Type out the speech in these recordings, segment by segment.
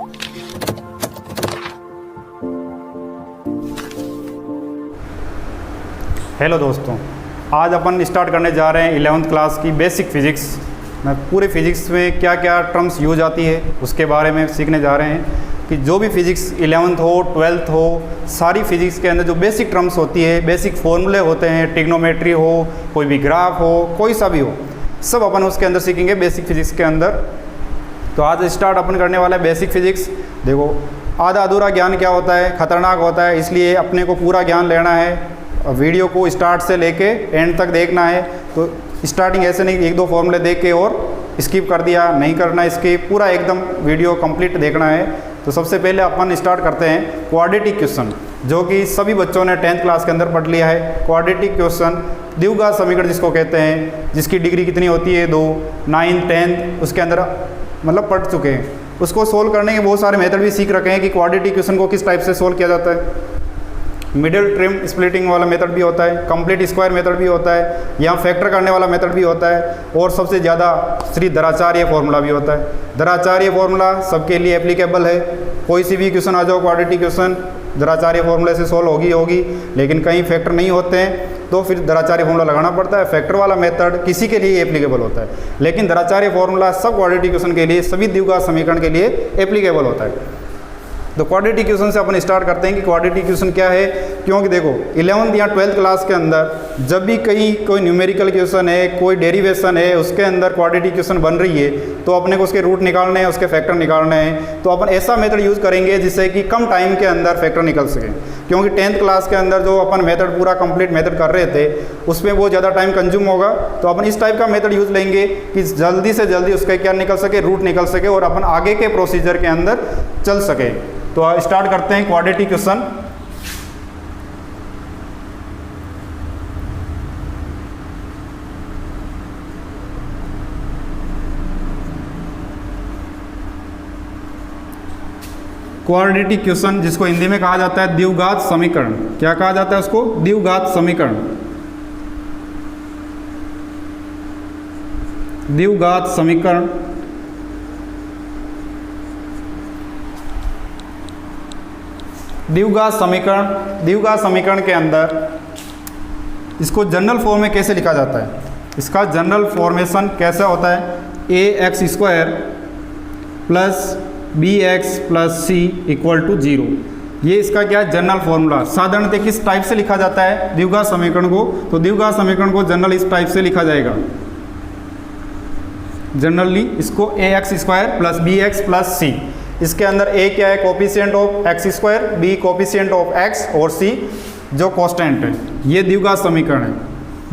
Hello दोस्तों, आज अपन start करने जा रहे हैं 11th क्लास की बेसिक फिज़िक्स में। पूरे फिज़िक्स में क्या क्या टर्म्स यूज आती है उसके बारे में सीखने जा रहे हैं कि जो भी फिज़िक्स 11th हो 12th हो, सारी फिज़िक्स के अंदर जो बेसिक टर्म्स होती है, बेसिक फॉर्मूले होते हैं, ट्रिग्नोमेट्री हो, कोई भी ग्राफ हो, कोई सा भी हो, सब अपन उसके अंदर सीखेंगे बेसिक फिज़िक्स के अंदर। तो आज स्टार्ट अपन करने वाला है बेसिक फिज़िक्स। देखो, आधा अधूरा ज्ञान क्या होता है, खतरनाक होता है, इसलिए अपने को पूरा ज्ञान लेना है। वीडियो को स्टार्ट से लेके एंड तक देखना है। तो स्टार्टिंग ऐसे नहीं एक दो फॉर्मूले देख के और स्किप कर दिया, नहीं करना स्किप, पूरा एकदम वीडियो कंप्लीट देखना है। तो सबसे पहले अपन स्टार्ट करते हैं क्वाड्रेटिक क्वेश्चन, जो कि सभी बच्चों ने 10th क्लास के अंदर पढ़ लिया है। क्वाड्रेटिक क्वेश्चन, द्विघात समीकरण जिसको कहते हैं, जिसकी डिग्री कितनी होती है 2, 9th 10th उसके अंदर मतलब पढ़ चुके हैं। उसको सोल्व करने के बहुत सारे मेथड भी सीख रखे हैं कि क्वाड्रेटिक क्वेश्चन को किस टाइप से सोल्व किया जाता है। मिडिल ट्रिम स्प्लिटिंग वाला मेथड भी होता है, कंप्लीट स्क्वायर मेथड भी होता है, यहाँ फैक्टर करने वाला मेथड भी होता है, और सबसे ज़्यादा श्री दराचार्य फॉर्मूला भी होता है। दराचार्य फॉर्मूला सबके लिए एप्लीकेबल है। कोई सी भी क्वेश्चन आ जाओ क्वाड्रेटिक क्वेश्चन दराचार्य फॉर्मूले से सोल्व होगी, लेकिन कहीं फैक्टर नहीं होते हैं तो फिर दराचार्य फॉर्मूला लगाना पड़ता है। फैक्टर वाला मेथड किसी के लिए एप्लीकेबल होता है, लेकिन दराचार्य फॉर्मूला सब क्वाड्रेटिक क्वेश्चन के लिए, सभी द्विघात समीकरण के लिए एप्लीकेबल होता है। तो क्वाड्रेटिक क्वेश्चन से अपन स्टार्ट करते हैं कि क्वाड्रेटिक क्वेश्चन क्या है। क्योंकि देखो 11th या 12th क्लास के अंदर जब भी कहीं कोई न्यूमेरिकल क्वेश्चन है, कोई डेरिवेशन है, उसके अंदर क्वाड्रेटिक क्वेश्चन बन रही है, तो अपने को उसके रूट निकालने हैं, उसके फैक्टर निकालने हैं। तो अपन ऐसा मेथड यूज़ करेंगे जिससे कि कम टाइम के अंदर फैक्टर निकल सके। क्योंकि 10th क्लास के अंदर जो अपन मेथड पूरा कंप्लीट मेथड कर रहे थे उसमें बहुत ज़्यादा टाइम कंज्यूम होगा। तो अपन इस टाइप का मेथड यूज़ लेंगे कि जल्दी से जल्दी उसका क्या निकल सके, रूट निकल सके, और अपन आगे के प्रोसीजर के अंदर चल सके। तो स्टार्ट करते हैं क्वाड्रेटिक क्वेश्चन। क्वाड्रेटिक क्वेश्चन जिसको हिंदी में कहा जाता है द्विघात समीकरण। क्या कहा जाता है उसको? द्विघात समीकरण। द्विघात समीकरण द्विघात समीकरण के अंदर इसको जनरल फॉर्म में कैसे लिखा जाता है? इसका जनरल फॉर्मेशन कैसा होता है? ax² plus bx plus c equal to 0। ये इसका क्या है? General formula. साधारणतः किस टाइप से लिखा जाता है द्विघात समीकरण को? तो द्विघात समीकरण को जनरल इस टाइप से लिखा जाएगा। जनरली इसको ax² plus bx plus c, इसके अंदर a क्या है? Coefficient of x², b coefficient of x, और c जो कांस्टेंट है। ये द्विघात समीकरण है।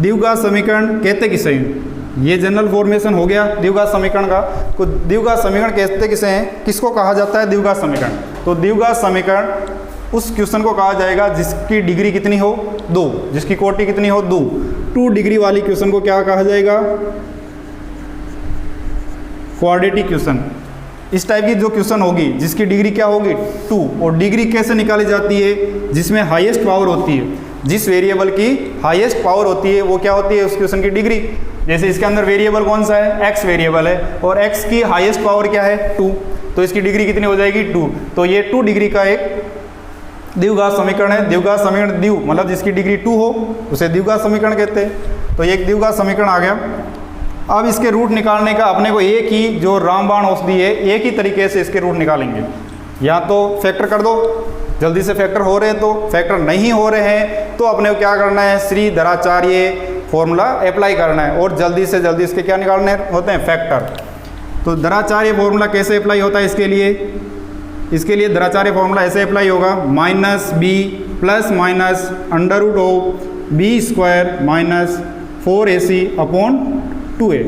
द्विघात समीकरण कहते किसे हैं? ये जनरल फॉर्मेशन हो गया द्विघात समीकरण का। तो द्विघात समीकरण कहते किसे हैं? किसको कहा जाता है द्विघात समीकरण? तो द्विघात समीकरण उस क्वेश्चन को कहा जाएगा जिसकी डिग्री कितनी हो 2, जिसकी कोटि कितनी हो 2 डिग्री वाली क्वेश्चन को क्या कहा जाएगा? Quadratic question. इस टाइप की जो क्वेश्चन होगी जिसकी डिग्री क्या होगी 2, और डिग्री कैसे निकाली जाती है? जिसमें हाईएस्ट पावर होती है, जिस वेरिएबल की हाईएस्ट पावर होती है वो क्या होती है? उस क्वेश्चन की डिग्री। जैसे इसके अंदर वेरिएबल कौन सा है? x वेरिएबल है, और x की हाईएस्ट पावर क्या है? 2, तो इसकी डिग्री कितनी हो जाएगी? 2। तो ये 2 डिग्री का एक द्विघात समीकरण है। द्विघात समीकरण द्विव मतलब जिसकी डिग्री 2 हो उसे द्विघात समीकरण कहते हैं। तो ये एक द्विघात समीकरण आ गया। अब इसके रूट निकालने का अपने को एक ही जो रामबाण औषधि है, एक ही तरीके से इसके रूट निकालेंगे। या तो फैक्टर कर दो, जल्दी से फैक्टर हो रहे हैं तो, फैक्टर नहीं हो रहे हैं तो अपने को क्या करना है? श्री दराचार्य फॉर्मूला अप्लाई करना है, और जल्दी से जल्दी इसके क्या निकालने होते हैं? फैक्टर। तो दराचार्य फॉर्मूला कैसे अप्लाई होता है इसके लिए? इसके लिए दराचार्य फॉर्मूला ऐसे अप्लाई होगा, -b plus minus √b² minus 4ac upon 2a।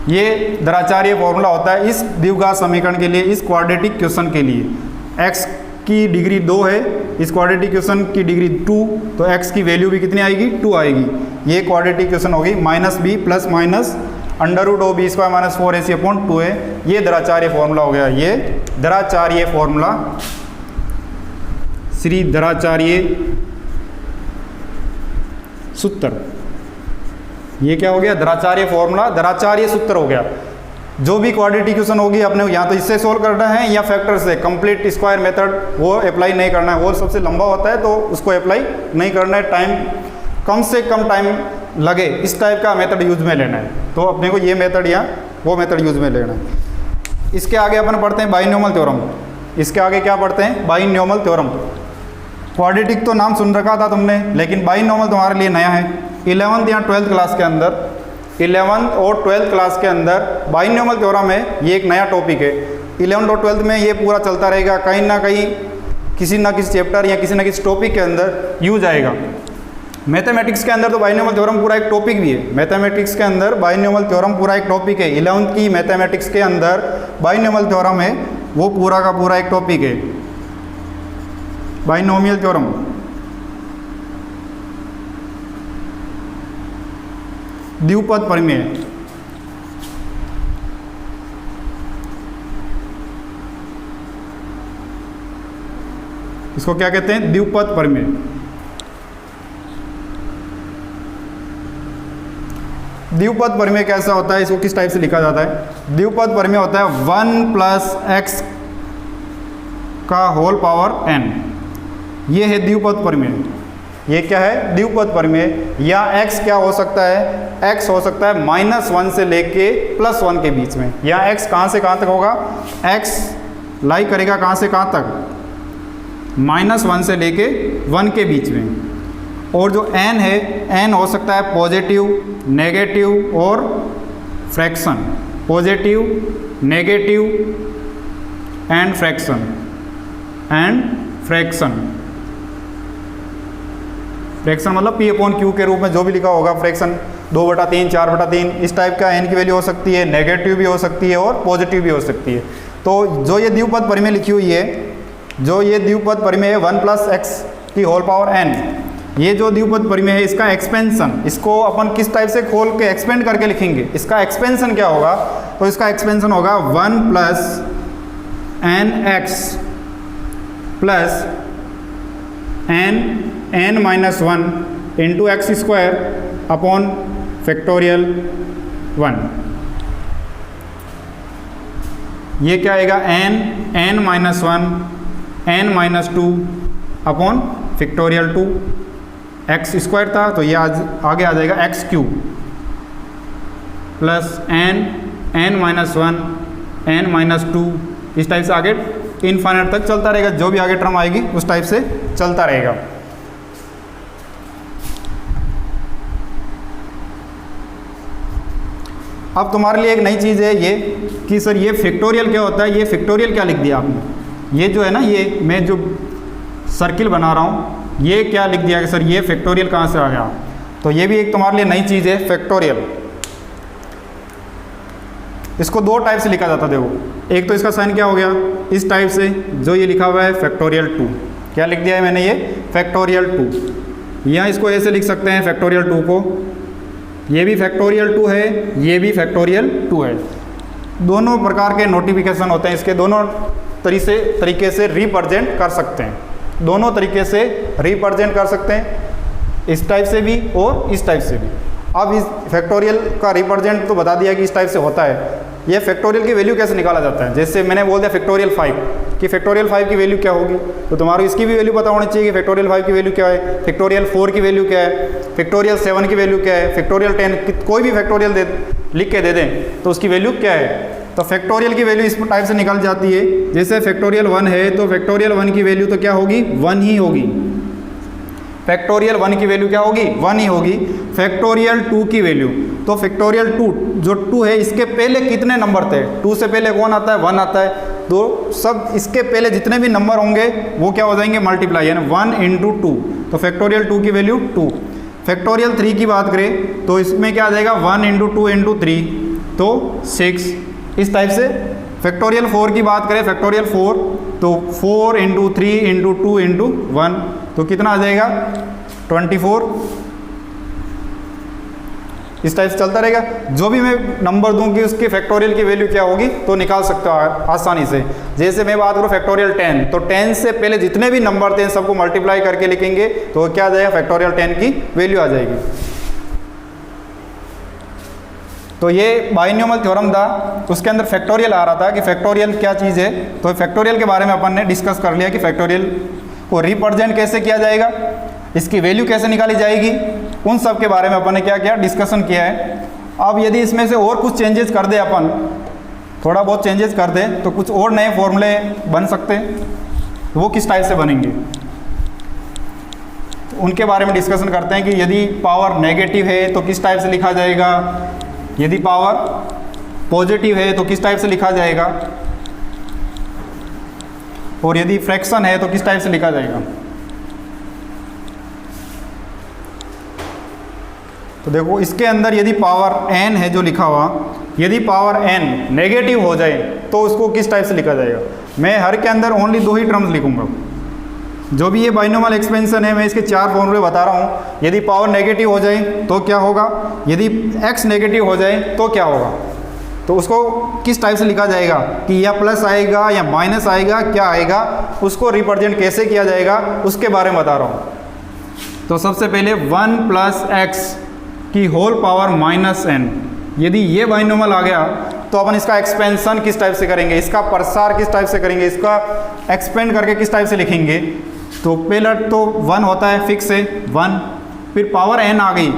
ये दराचार्य फॉर्मूला होता है इस द्विघात समीकरण के लिए, इस क्वाड्रेटिक क्वेश्चन के लिए। x की डिग्री 2 है, इस क्वाड्रेटिक क्वेश्चन की डिग्री 2, तो x की वैल्यू भी कितनी आएगी? 2 आएगी। ये क्वाड्रेटिक क्वेश्चन होगी -b plus minus √b² minus 4ac upon 2a। ये दराचार्य फॉर्मूला हो गया। ये दराचार्य फॉर्मूला, श्री दराचार्य सूत्र। ये क्या हो गया? दराचार्य फॉर्मूला, दराचार्य सूत्र हो गया। जो भी क्वाड्रेटिक इक्वेशन होगी अपने यहाँ तो इससे सोल्व करना है या फैक्टर से, कंप्लीट स्क्वायर मेथड वो अप्लाई नहीं करना है, वो सबसे लंबा होता है तो उसको अप्लाई नहीं करना है, टाइम कम से कम टाइम लगे इस टाइप का मेथड यूज में लेना है। तो अपने को ये मेथड या वो मेथड यूज में लेना है। इसके आगे अपन पढ़ते हैं बाइनोमियल थ्योरम। इसके आगे क्या पढ़ते हैं? Binomial theorem. क्वाड्रेटिक तो नाम सुन रखा था तुमने, लेकिन बाइनोमियल तुम्हारे लिए नया है। 11th या 12th क्लास के अंदर, 11th और 12th क्लास के अंदर बाइनोमियल थ्योरम है, ये एक नया टॉपिक है। 11th और 12th में ये पूरा चलता रहेगा, कहीं ना कहीं किसी ना किसी चैप्टर या किसी ना किसी टॉपिक के अंदर यूज आएगा। मैथमेटिक्स के अंदर तो बाइनोमियल थ्योरम पूरा एक टॉपिक भी है। मैथमेटिक्स के अंदर बाइनोमियल थ्योरम पूरा एक टॉपिक है। 11th की मैथमेटिक्स के अंदर बाइनोमियल थ्योरम है, वो पूरा का पूरा एक टॉपिक है बाइनोमियल थ्योरम। द्विपद प्रमेय, इसको क्या कहते हैं? द्विपद प्रमेय। द्विपद प्रमेय कैसा होता है, इसको किस टाइप से लिखा जाता है? द्विपद प्रमेय होता है 1 + x का होल पावर n। ये है द्विपद प्रमेय। ये क्या है? द्विपद प्रमेय। या x क्या हो सकता है? x हो सकता है -1 से लेके +1 के बीच में। या x कहाँ से कहाँ तक होगा? x लाई करेगा कहाँ से कहाँ तक? -1 से लेके 1 के बीच में। और जो n है, n हो सकता है पॉजिटिव, नेगेटिव और fraction. Positive, negative and fraction, fraction मतलब P/Q के रूप में जो भी लिखा होगा फ्रैक्शन, 2/3, 4/3 इस टाइप का n की वैल्यू हो सकती है, नेगेटिव भी हो सकती है और पॉजिटिव भी हो सकती है। तो जो ये द्विपद प्रमेय लिखी हुई है, जो ये द्विपद प्रमेय है 1 + x की होल पावर n, ये जो द्विपद प्रमेय है इसका एक्सपेंशन, इसको अपन किस टाइप से खोल के एक्सपेंड करके लिखेंगे? इसका एक्सपेंशन क्या होगा? तो इसका एक्सपेंशन होगा 1 + nx plus n-1 into x square upon factorial 1। ये क्या आएगा? n-1 n-2 upon factorial 2। X square था तो ये आज आगे आ जाएगा x³ प्लस n-1 n-2, इस टाइप से आगे इनफाइनाइट तक चलता रहेगा। जो भी आगे टर्म आएगी उस टाइप से चलता रहेगा। अब तुम्हारे लिए एक नई चीज़ है ये कि सर ये फैक्टोरियल क्या होता है? ये फैक्टोरियल क्या लिख दिया आपने? ये जो है ना, ये मैं जो सर्किल बना रहा हूँ ये क्या लिख दिया कि सर ये फैक्टोरियल कहाँ से आ गया? तो ये भी एक तुम्हारे लिए नई चीज़ है, फैक्टोरियल। इसको दो टाइप से लिखा जाता है। देखो, एक तो इसका साइन क्या हो गया इस टाइप से, जो ये लिखा हुआ है फैक्टोरियल 2। क्या लिख दिया है मैंने? ये फैक्टोरियल 2। यहाँ इसको ऐसे लिख सकते हैं फैक्टोरियल 2 को, ये भी फैक्टोरियल 2 है, ये भी फैक्टोरियल 2 है। दोनों प्रकार के नोटिफिकेशन होते हैं इसके, दोनों तरीके से रिप्रेजेंट कर सकते हैं, दोनों तरीके से रिप्रेजेंट कर सकते हैं, इस टाइप से भी और इस टाइप से भी। अब इस फैक्टोरियल का रिप्रेजेंट तो बता दिया कि इस टाइप से होता है। ये फैक्टोरियल की वैल्यू कैसे निकाला जाता है? जैसे मैंने बोल दिया फैक्टोरियल 5 कि फैक्टोरियल 5 की वैल्यू क्या होगी, तो तुम्हारी इसकी भी वैल्यू पता होनी चाहिए कि फैक्टोरियल 5 की वैल्यू क्या है, फैक्टोरियल 4 की वैल्यू क्या है, फैक्टोरियल 7 की वैल्यू क्या है, फैक्टोरियल 10, कोई भी फैक्टोरियल लिख के दे दें तो उसकी वैल्यू क्या है। तो फैक्टोरियल की वैल्यू इस टाइप से निकल जाती है। जैसे फैक्टोरियल 1 है तो फैक्टोरियल 1 की वैल्यू तो क्या होगी? 1 ही होगी। फैक्टोरियल 1 की वैल्यू क्या होगी? 1 ही होगी। फैक्टोरियल 2 की वैल्यू, तो फैक्टोरियल 2 जो 2 है इसके पहले कितने नंबर थे? 2 से पहले कौन आता है? 1 आता है। तो सब इसके पहले जितने भी नंबर होंगे वो क्या हो जाएंगे? मल्टीप्लाई, यानी 1 × 2। तो फैक्टोरियल 2 की वैल्यू 2। फैक्टोरियल 3 की बात करें तो इसमें क्या आ जाएगा? 1 × 2 × 3 तो 6, इस टाइप से। फैक्टोरियल 4 की बात करें, फैक्टोरियल 4 तो 4 × 3 × 2 × 1 तो कितना आ जाएगा? 24। इस टाइप से चलता रहेगा। जो भी मैं नंबर दूंगी उसके फैक्टोरियल की वैल्यू क्या होगी तो निकाल सकते हो आसानी से। जैसे मैं बात करूँ फैक्टोरियल 10, तो 10 से पहले जितने भी नंबर थे सबको मल्टीप्लाई करके लिखेंगे तो क्या आ जाएगा? फैक्टोरियल 10 की वैल्यू आ जाएगी। तो ये बाइनोमियल थ्योरम था, उसके अंदर फैक्टोरियल आ रहा था कि फैक्टोरियल क्या चीज़ है। तो फैक्टोरियल के बारे में अपन ने डिस्कस कर लिया कि फैक्टोरियल को रिप्रेजेंट कैसे किया जाएगा, इसकी वैल्यू कैसे निकाली जाएगी, उन सब के बारे में अपन ने क्या किया, डिस्कशन किया है। अब यदि इसमें से और कुछ चेंजेस कर दे अपन, थोड़ा बहुत चेंजेस कर दे, तो कुछ और नए फॉर्मूले बन सकते हैं। वो किस टाइप से बनेंगे तो उनके बारे में डिस्कशन करते हैं कि यदि पावर नेगेटिव है तो किस टाइप से लिखा जाएगा, यदि पावर पॉजिटिव है तो किस टाइप से लिखा जाएगा, और यदि फ्रैक्शन है तो किस टाइप से लिखा जाएगा। तो देखो इसके अंदर यदि पावर n है जो लिखा हुआ, यदि पावर n नेगेटिव हो जाए तो उसको किस टाइप से लिखा जाएगा। मैं हर के अंदर ओनली 2 ही टर्म्स लिखूंगा। जो भी ये बाइनोमियल एक्सपेंशन है मैं इसके 4 फॉर्मूले बता रहा हूँ। यदि पावर नेगेटिव हो जाए तो क्या होगा, यदि x नेगेटिव हो जाए तो क्या होगा, तो उसको किस टाइप से लिखा जाएगा कि या प्लस आएगा या माइनस आएगा, क्या आएगा, उसको रिप्रेजेंट कैसे किया जाएगा उसके बारे में बता रहा हूँ। तो सबसे पहले 1 + x की होल पावर -n, यदि ये बाइनोमियल आ गया तो अपन इसका एक्सपेंशन किस टाइप से करेंगे, इसका प्रसार किस टाइप से करेंगे, इसका एक्सपेंड करके किस टाइप से लिखेंगे। तो पहला तो 1 होता है, फिक्स है 1, फिर पावर n आ गई,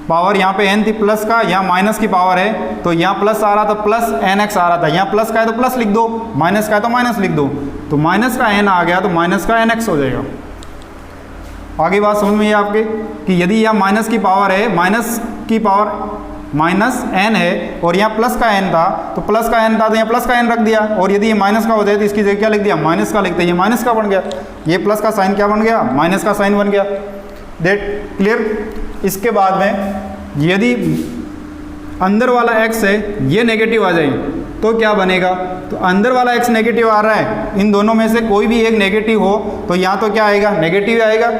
पावर यहाँ पे n थी प्लस का, यहाँ माइनस की पावर है, तो यहाँ प्लस आ रहा था प्लस nx आ रहा था, यहाँ प्लस का है तो प्लस लिख दो, माइनस का है तो माइनस लिख दो, तो माइनस का n आ गया तो माइनस का nx हो जाएगा। आगे बात समझ में ये आपके कि यदि यहाँ माइनस की पावर है, माइनस की पावर -n है और यहाँ प्लस का n था, तो प्लस का n था तो यहाँ प्लस का n रख दिया, और यदि ये माइनस का हो जाए तो इसकी जगह क्या लिख दिया, माइनस का लिखते हैं, ये माइनस का बन गया, ये प्लस का साइन क्या बन गया, माइनस का साइन बन गया। डेट क्लियर। इसके बाद में यदि अंदर वाला x है ये नेगेटिव आ जाए तो क्या बनेगा, तो अंदर वाला x नेगेटिव आ रहा है, इन दोनों में से कोई भी एक नेगेटिव हो तो यहाँ तो क्या आएगा, नेगेटिव आएगा।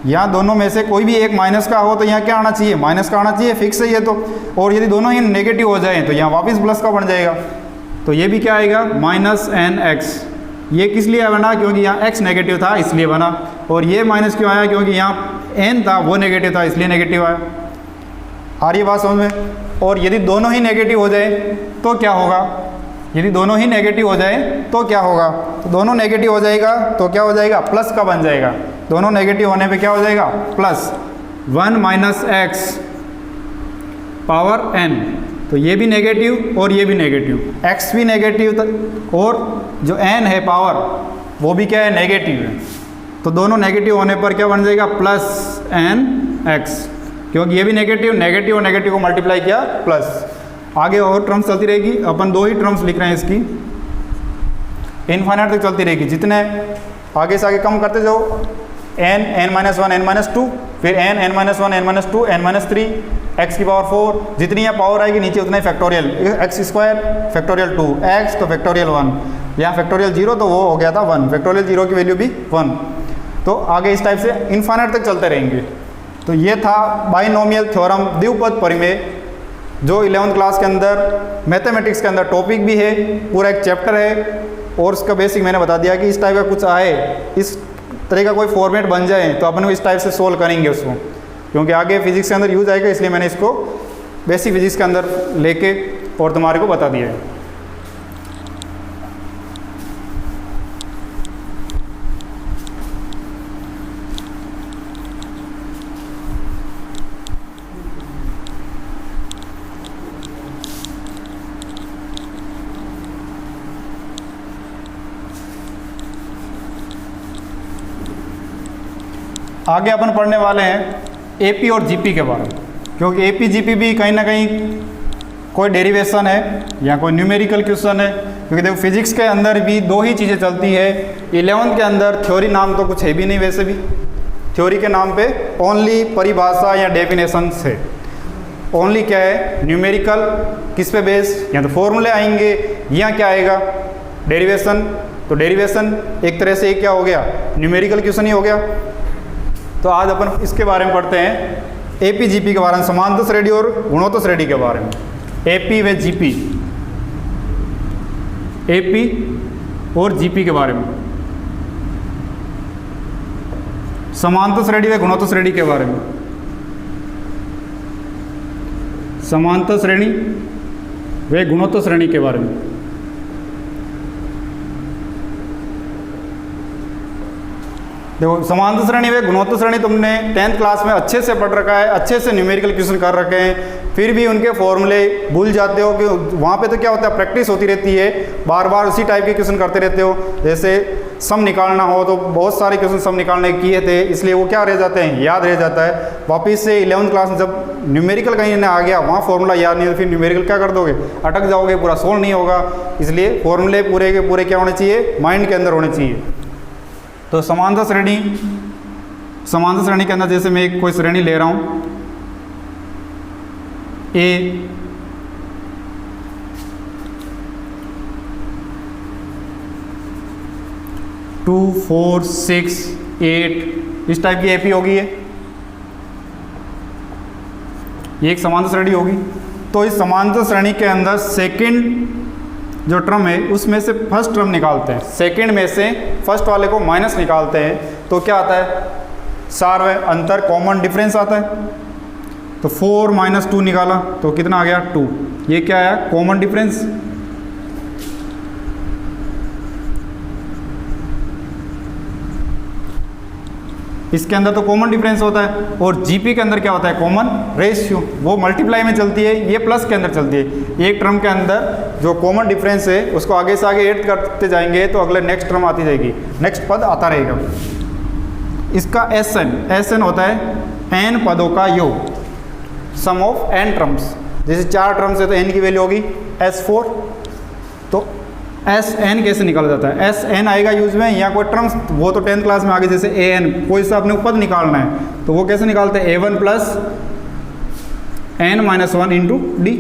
यहाँ दोनों में से कोई भी एक माइनस का हो तो यहाँ क्या आना चाहिए, माइनस का आना चाहिए, फिक्स है ये तो। और यदि दोनों ही नेगेटिव हो जाएं तो यहाँ वापस प्लस का बन जाएगा, तो ये भी क्या आएगा, -nx। ये किस लिए बना, क्योंकि यहाँ x नेगेटिव था इसलिए बना, और ये माइनस क्यों आया, क्योंकि यहाँ n था वो नेगेटिव था इसलिए नेगेटिव आया। आ रही बात समझ में। और यदि दोनों ही नेगेटिव हो जाए तो क्या होगा, यदि दोनों ही नेगेटिव हो जाए तो क्या होगा, तो दोनों नेगेटिव हो जाएगा तो क्या हो जाएगा, प्लस का बन जाएगा। दोनों नेगेटिव होने पे क्या हो जाएगा, प्लस 1 - x पावर n, तो ये भी नेगेटिव और ये भी नेगेटिव, x भी नेगेटिव और जो n है पावर वो भी क्या है, नेगेटिव है। तो दोनों नेगेटिव होने पर क्या बन जाएगा, +nx, क्योंकि ये भी नेगेटिव, नेगेटिव और नेगेटिव को मल्टीप्लाई किया प्लस। आगे और टर्म्स चलती रहेगी, अपन 2 ही टर्म्स लिख रहे हैं इसकी, इनफाइनाइट तक चलती रहेगी। जितने आगे से आगे कम करते जाओ, n, n-1, n-2, फिर n, n-1, n-2, n-3, x की पावर 4, जितनी यहाँ पावर आएगी नीचे उतना ही फैक्टोरियल, x² फैक्टोरियल 2, x तो फैक्टोरियल 1, यहाँ फैक्टोरियल 0 तो वो हो गया था 1, फैक्टोरियल 0 की वैल्यू भी 1। तो आगे इस टाइप से इनफाइनाइट तक चलते रहेंगे। तो ये था बाइनोमियल थ्योरम, द्विपद परिमेय, जो 11th क्लास के अंदर मैथमेटिक्स के अंदर टॉपिक भी है, पूरा एक चैप्टर है, और उसका बेसिक मैंने बता दिया कि इस टाइप का कुछ आए, इस तरह का कोई फॉर्मेट बन जाए तो अपन इस टाइप से सोल्व करेंगे उसको, क्योंकि आगे फिजिक्स के अंदर यूज आएगा, इसलिए मैंने इसको बेसिक फिजिक्स के अंदर लेके और तुम्हारे को बता दिया है। आगे अपन पढ़ने वाले हैं एपी और जीपी के बारे में, क्योंकि एपी जीपी भी कहीं ना कहीं कोई डेरिवेशन है या कोई न्यूमेरिकल क्वेश्चन है। क्योंकि देखो फिजिक्स के अंदर भी 2 ही चीज़ें चलती है। 11th के अंदर थ्योरी नाम तो कुछ है भी नहीं, वैसे भी थ्योरी के नाम पे ओनली परिभाषा या डेफिनेशंस है। ओनली क्या है, न्यूमेरिकल, किस पे बेस, या तो फॉर्मूले आएंगे या क्या आएगा, डेरिवेशन। तो डेरिवेशन एक तरह से क्या हो गया, न्यूमेरिकल क्वेश्चन ही हो गया। तो आज अपन इसके बारे में पढ़ते हैं, एपी जीपी के बारे में, समांतर श्रेणी और गुणोत्तर श्रेणी के बारे में। एपी व जीपी, एपी और जीपी के बारे में, समांतर श्रेणी व गुणोत्तर श्रेणी के बारे में। समांतर श्रेणी व गुणोत्तर श्रेणी के बारे में। देखो समांतर श्रेणी व गुणोत्तर श्रेणी तुमने 10th क्लास में अच्छे से पढ़ रखा है, अच्छे से न्यूमेरिकल क्वेश्चन कर रखे हैं, फिर भी उनके फॉर्मूले भूल जाते हो कि वहाँ पे तो क्या होता है, प्रैक्टिस होती रहती है, बार बार उसी टाइप के क्वेश्चन करते रहते हो। जैसे सम निकालना हो तो बहुत सारे क्वेश्चन सम निकालने किए थे, इसलिए वो क्या रह जाते हैं, याद रह जाता है। वापस से 11th क्लास में जब न्यूमेरिकल कहीं ना आ गया, वहाँ फॉर्मूला याद नहीं है, तो फिर न्यूमेरिकल क्या कर दोगे, अटक जाओगे, पूरा सोल्व नहीं होगा। इसलिए फॉर्मूले पूरे के पूरे क्या होने चाहिए, माइंड के अंदर होने चाहिए। तो समांतर श्रेणी के अंदर जैसे मैं कोई श्रेणी ले रहा हूँ ए, 2, 4, 6, 8 इस टाइप की एपी होगी ये एक समांतर श्रेणी होगी। तो इस समांतर श्रेणी के अंदर सेकंड जो टर्म है उसमें से फर्स्ट टर्म निकालते हैं, सेकंड में से फर्स्ट वाले को माइनस निकालते हैं, तो क्या आता है, सार्वय अंतर कॉमन डिफरेंस आता है। तो 4 - 2 निकाला तो कितना आ गया 2, ये क्या आया, कॉमन डिफरेंस। इसके अंदर तो कॉमन डिफरेंस होता है, और जीपी के अंदर क्या होता है, कॉमन रेशियो, वो मल्टीप्लाई में चलती है, ये प्लस के अंदर चलती है। एक टर्म के अंदर जो कॉमन डिफरेंस है उसको आगे से आगे ऐड करते जाएंगे तो अगले नेक्स्ट टर्म आती जाएगी, नेक्स्ट पद आता रहेगा। इसका एस एन होता है एन पदों का योग, सम ऑफ एन टर्म्स। जैसे 4 टर्म्स है तो एन की वैल्यू होगी S4। तो एस एन कैसे निकाला जाता है, एस एन आएगा यूज में, या कोई टर्म्स वो तो 10th क्लास में आगे, जैसे ए एन, कोई सा अपने पद निकालना है तो वो कैसे निकालते हैं, A1 + n - 1 इंटू डी।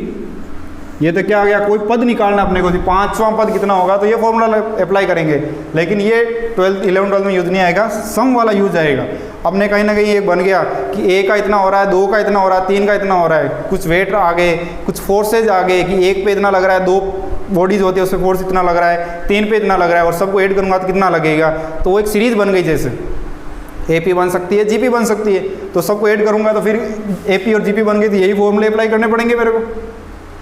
ये तो क्या आ गया, कोई पद निकालना अपने को, 5वां पद कितना होगा तो ये फॉर्मूला अप्लाई करेंगे, लेकिन ये 11th 12th में यूज नहीं आएगा, सम वाला यूज आएगा। अपने कहीं ना कहीं एक बन गया कि ए का इतना हो रहा है, 2 का इतना हो रहा है, 3 का इतना हो रहा है, कुछ वेट आ गए, कुछ फोर्सेज आ गए कि 1 पे इतना लग रहा है, 2 बॉडीज होती है उससे फोर्स इतना लग रहा है, 3 पे इतना लग रहा है, और सबको ऐड करूँगा तो कितना लगेगा, तो वो एक सीरीज़ बन गई। जैसे एपी बन सकती है, जीपी बन सकती है, तो सबको ऐड करूँगा तो फिर एपी और जीपी बन गई, तो यही फॉर्मूले अप्लाई करने पड़ेंगे मेरे को।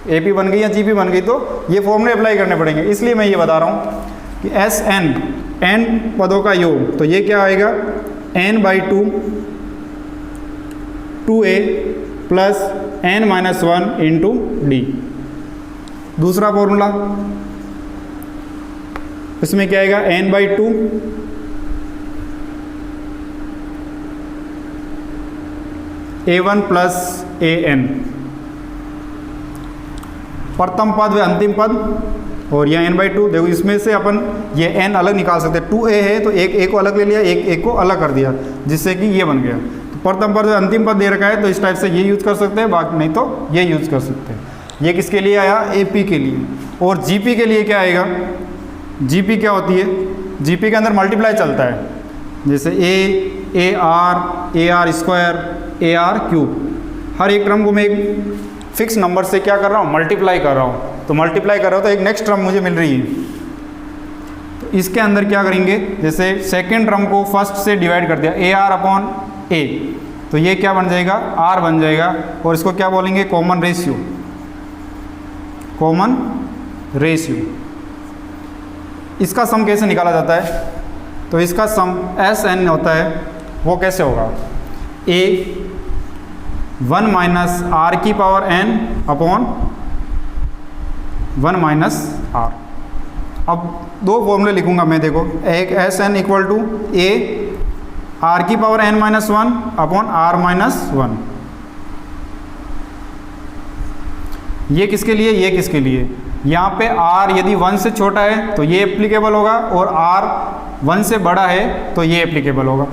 एपी बन गई या जीपी बन गई तो ये फॉर्मूले अप्लाई करने पड़ेंगे, इसलिए मैं ये बता रहा हूँ कि एस एन पदों का योग, तो ये क्या आएगा, n/2 2a + n - 1 into D. दूसरा फॉर्मूला इसमें क्या आएगा, n/2 A1 + an, प्रथम पद व अंतिम पद, और यह n/2। देखो इसमें से अपन ये n अलग निकाल सकते हैं, 2a है तो एक a को अलग ले लिया, एक को अलग कर दिया, जिससे कि ये बन गया। तो प्रथम पद व अंतिम पद दे रखा है तो इस टाइप से ये यूज़ कर सकते हैं, बाकी नहीं तो ये यूज़ कर सकते हैं। ये किसके लिए आया, AP के लिए। और GP के लिए क्या आएगा, GP क्या होती है, GP के अंदर मल्टीप्लाई चलता है, जैसे AR² AR3, हर एक टर्म को मैं एक फिक्स नंबर से क्या कर रहा हूँ, मल्टीप्लाई कर रहा हूँ। तो मल्टीप्लाई कर रहा हूँ तो एक नेक्स्ट टर्म मुझे मिल रही है, तो इसके अंदर क्या करेंगे, जैसे सेकेंड टर्म को फर्स्ट से डिवाइड कर दिया, AR/A, तो ये क्या बन जाएगा, R बन जाएगा, और इसको क्या बोलेंगे, कॉमन रेशियो। कॉमन रेशियो इसका सम कैसे निकाला जाता है, तो इसका सम SN होता है, वो कैसे होगा, A1 - R⁻n अपॉन 1 - R। अब 2 फॉर्मूले लिखूंगा मैं, देखो, एक SN = A R⁻n - 1 upon R - 1। ये किसके लिए, ये किसके लिए, यहाँ पे R यदि 1 से छोटा है तो ये एप्लीकेबल होगा, और R 1 से बड़ा है तो ये एप्लीकेबल होगा।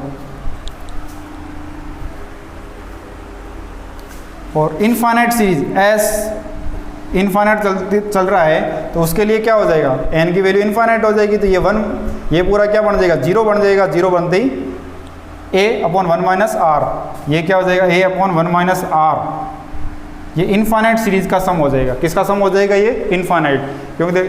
और इनफाइनाइट सीरीज S इनफाइनाइट चल रहा है तो उसके लिए क्या हो जाएगा, n की वैल्यू इनफाइनाइट हो जाएगी, तो ये 1, ये पूरा क्या बन जाएगा, 0 बन जाएगा। 0 बनते ही A/1 - R, ये क्या हो जाएगा, A/1 - R। ये इनफाइनाइट सीरीज का सम हो जाएगा। किसका सम हो जाएगा, ये इनफाइनाइट, क्योंकि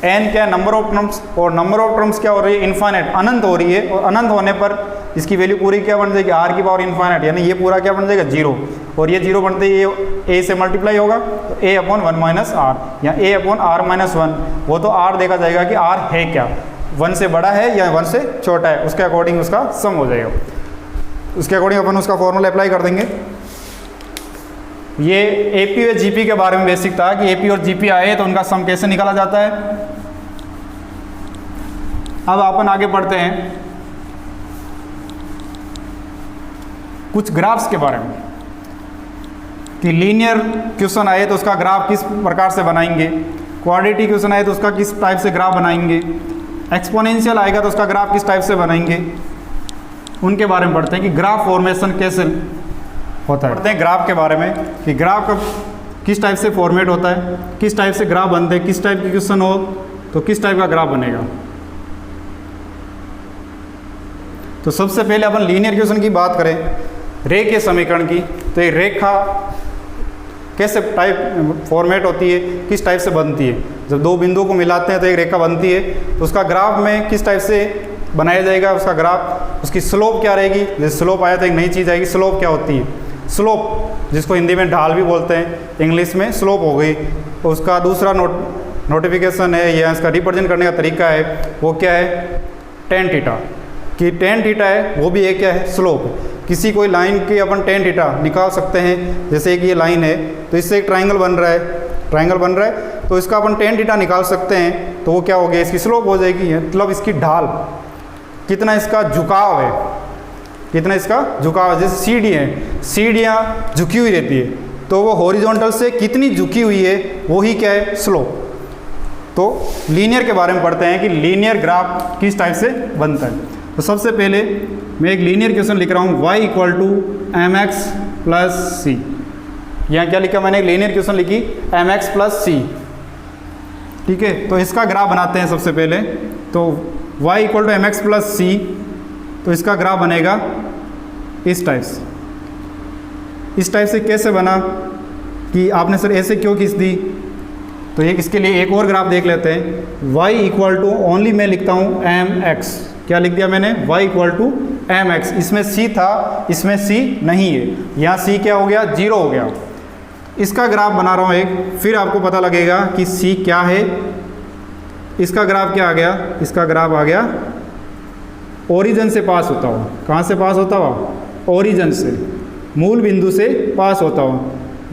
n क्या है, नंबर ऑफ टर्म्स, और नंबर ऑफ टर्म्स क्या हो रही है, इनफाइनाइट, अनंत हो रही है, और अनंत होने पर इसकी वैल्यू पूरी क्या बन जाएगी, आर की पावर इन्फाइनाइट, यानी ये पूरा क्या बन जाएगा 0, और ये 0 बनते ही ये ए से मल्टीप्लाई होगा तो ए अपॉन 1 माइनस आर, या ए अपॉन आर माइनस 1, वो तो आर देखा जाएगा कि आर है क्या, 1 से बड़ा है या 1 से छोटा है, उसके अकॉर्डिंग उसका सम हो जाएगा। उसके अकॉर्डिंग अपन उसका फॉर्मूला अप्लाई कर देंगे। ये एपी और जीपी के बारे में बेसिक था कि एपी और जीपी आए तो उनका सम कैसे निकाला जाता है। अब अपन आगे बढ़ते हैं कुछ ग्राफ्स के बारे में, कि लीनियर क्वेश्चन आए तो उसका ग्राफ किस प्रकार से बनाएंगे, क्वाड्रेटिक क्वेश्चन आए तो उसका किस टाइप से ग्राफ बनाएंगे, एक्सपोनेंशियल आएगा तो उसका ग्राफ किस टाइप से बनाएंगे, उनके बारे में पढ़ते हैं कि ग्राफ फॉर्मेशन कैसे होता है। पढ़ते हैं ग्राफ के बारे में कि ग्राफ का किस टाइप से फॉर्मेट होता है, किस टाइप से ग्राफ बनते हैं, किस टाइप के क्वेश्चन हो तो किस टाइप का ग्राफ बनेगा। तो सबसे पहले अपन लीनियर क्वेश्चन की बात करें, रे के समीकरण की, तो ये रेखा कैसे टाइप फॉर्मेट होती है, किस टाइप से बनती है। जब दो बिंदुओं को मिलाते हैं तो एक रेखा बनती है, तो उसका ग्राफ में किस टाइप से बनाया जाएगा, उसका ग्राफ, उसकी स्लोप क्या रहेगी। जैसे स्लोप आया तो एक नई चीज़ आएगी, स्लोप क्या होती है, स्लोप जिसको हिंदी में ढाल भी बोलते हैं, इंग्लिश में स्लोप हो गई। तो उसका दूसरा नोटिफिकेशन है या इसका रिप्रेजेंट करने का तरीका है वो क्या है, टेन थीटा, कि टेन थीटा है वो भी एक क्या है, स्लोप। किसी कोई लाइन की अपन टेन थीटा निकाल सकते हैं, जैसे कि ये लाइन है तो इससे एक ट्राइंगल बन रहा है, तो इसका अपन टेन थीटा निकाल सकते हैं, तो वो क्या हो गया, इसकी स्लोप हो जाएगी, मतलब इसकी ढाल, कितना इसका झुकाव है, कितना इसका झुकाव है। जैसे सीढ़ी है, सीढ़ियाँ झुकी हुई रहती है, तो वो हॉरिजॉन्टल से कितनी झुकी हुई है वो ही क्या है, स्लोप। तो लीनियर के बारे में पढ़ते हैं कि लीनियर ग्राफ किस टाइप से बनता है। तो सबसे पहले मैं एक लीनियर क्वेश्चन लिख रहा हूँ, y equal to M X plus C. यहाँ क्या लिखा मैंने, एक लीनियर क्वेश्चन लिखी एम एक्स प्लस सी, ठीक है। तो इसका ग्राफ बनाते हैं सबसे पहले। तो y equal to M X plus C, तो इसका ग्राफ बनेगा इस टाइप से। इस टाइप से कैसे बना कि आपने सर ऐसे क्यों खींच दी, तो एक इसके लिए एक और ग्राफ देख लेते हैं। y इक्वल टू ओनली मैं लिखता हूँ एम एक्स, क्या लिख दिया मैंने, y equal to M x. इसमें c था, इसमें c नहीं है, यहाँ c क्या हो गया, 0 हो गया। इसका ग्राफ बना रहा हूँ एक, फिर आपको पता लगेगा कि c क्या है। इसका ग्राफ क्या आ गया, इसका ग्राफ आ गया ओरिजिन से पास होता हुआ। कहाँ से पास होता हुआ, ओरिजिन से, मूल बिंदु से पास होता हुआ।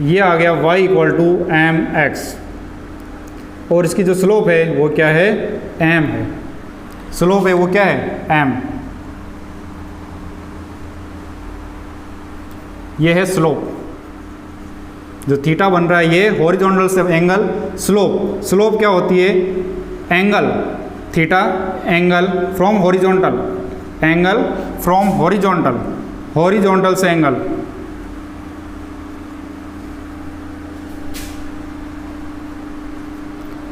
ये आ गया y equal to M x, और इसकी जो स्लोप है वो क्या है, m है। स्लोप है वो क्या है, m। ये है स्लोप, जो थीटा बन रहा है ये हॉरिजॉन्टल से एंगल, स्लोप क्या होती है, angle theta, angle from horizontal, angle from horizontal से एंगल।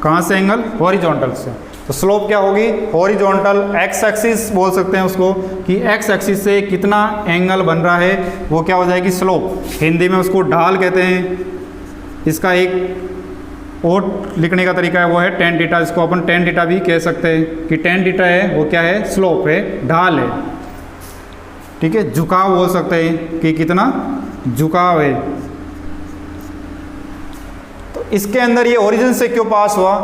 कहाँ से एंगल, हॉरिजॉन्टल से। तो स्लोप क्या होगी, हॉरिजॉन्टल, एक्स एक्सिस बोल सकते हैं उसको, कि एक्स एक्सिस से कितना एंगल बन रहा है वो क्या हो जाएगी, स्लोप। हिंदी में उसको ढाल कहते हैं। इसका एक और लिखने का तरीका है वो है टेन थीटा, इसको अपन टेन थीटा भी कह सकते हैं कि टेन थीटा है वो क्या है, स्लोप है, ढाल है, ठीक है। झुकाव बोल सकते हैं कि कितना झुकाव है। तो इसके अंदर ये ओरिजिन से क्यों पास हुआ,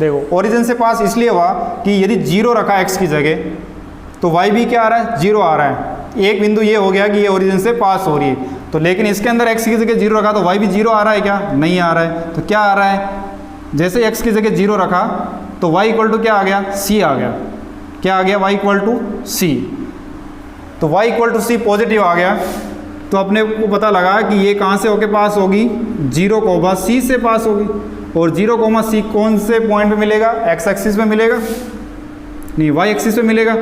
देखो ओरिजिन से पास इसलिए हुआ कि यदि 0 रखा एक्स की जगह तो वाई भी क्या आ रहा है, 0 आ रहा है। एक बिंदु ये हो गया कि ये ओरिजिन से पास हो रही है, तो लेकिन इसके अंदर x की जगह 0 रखा तो y भी 0 आ रहा है क्या, नहीं आ रहा है। तो क्या आ रहा है, जैसे x की जगह 0 रखा तो y इक्वल टू क्या आ गया, c आ गया। क्या आ गया, y इक्वल टू c। तो y equal to c positive आ गया, तो अपने को पता लगा कि ये कहाँ से होके पास होगी, 0, c से पास होगी। और 0, c कौन से पॉइंट पे मिलेगा, x एक्सिस पे मिलेगा, नहीं y एक्सिस पे मिलेगा।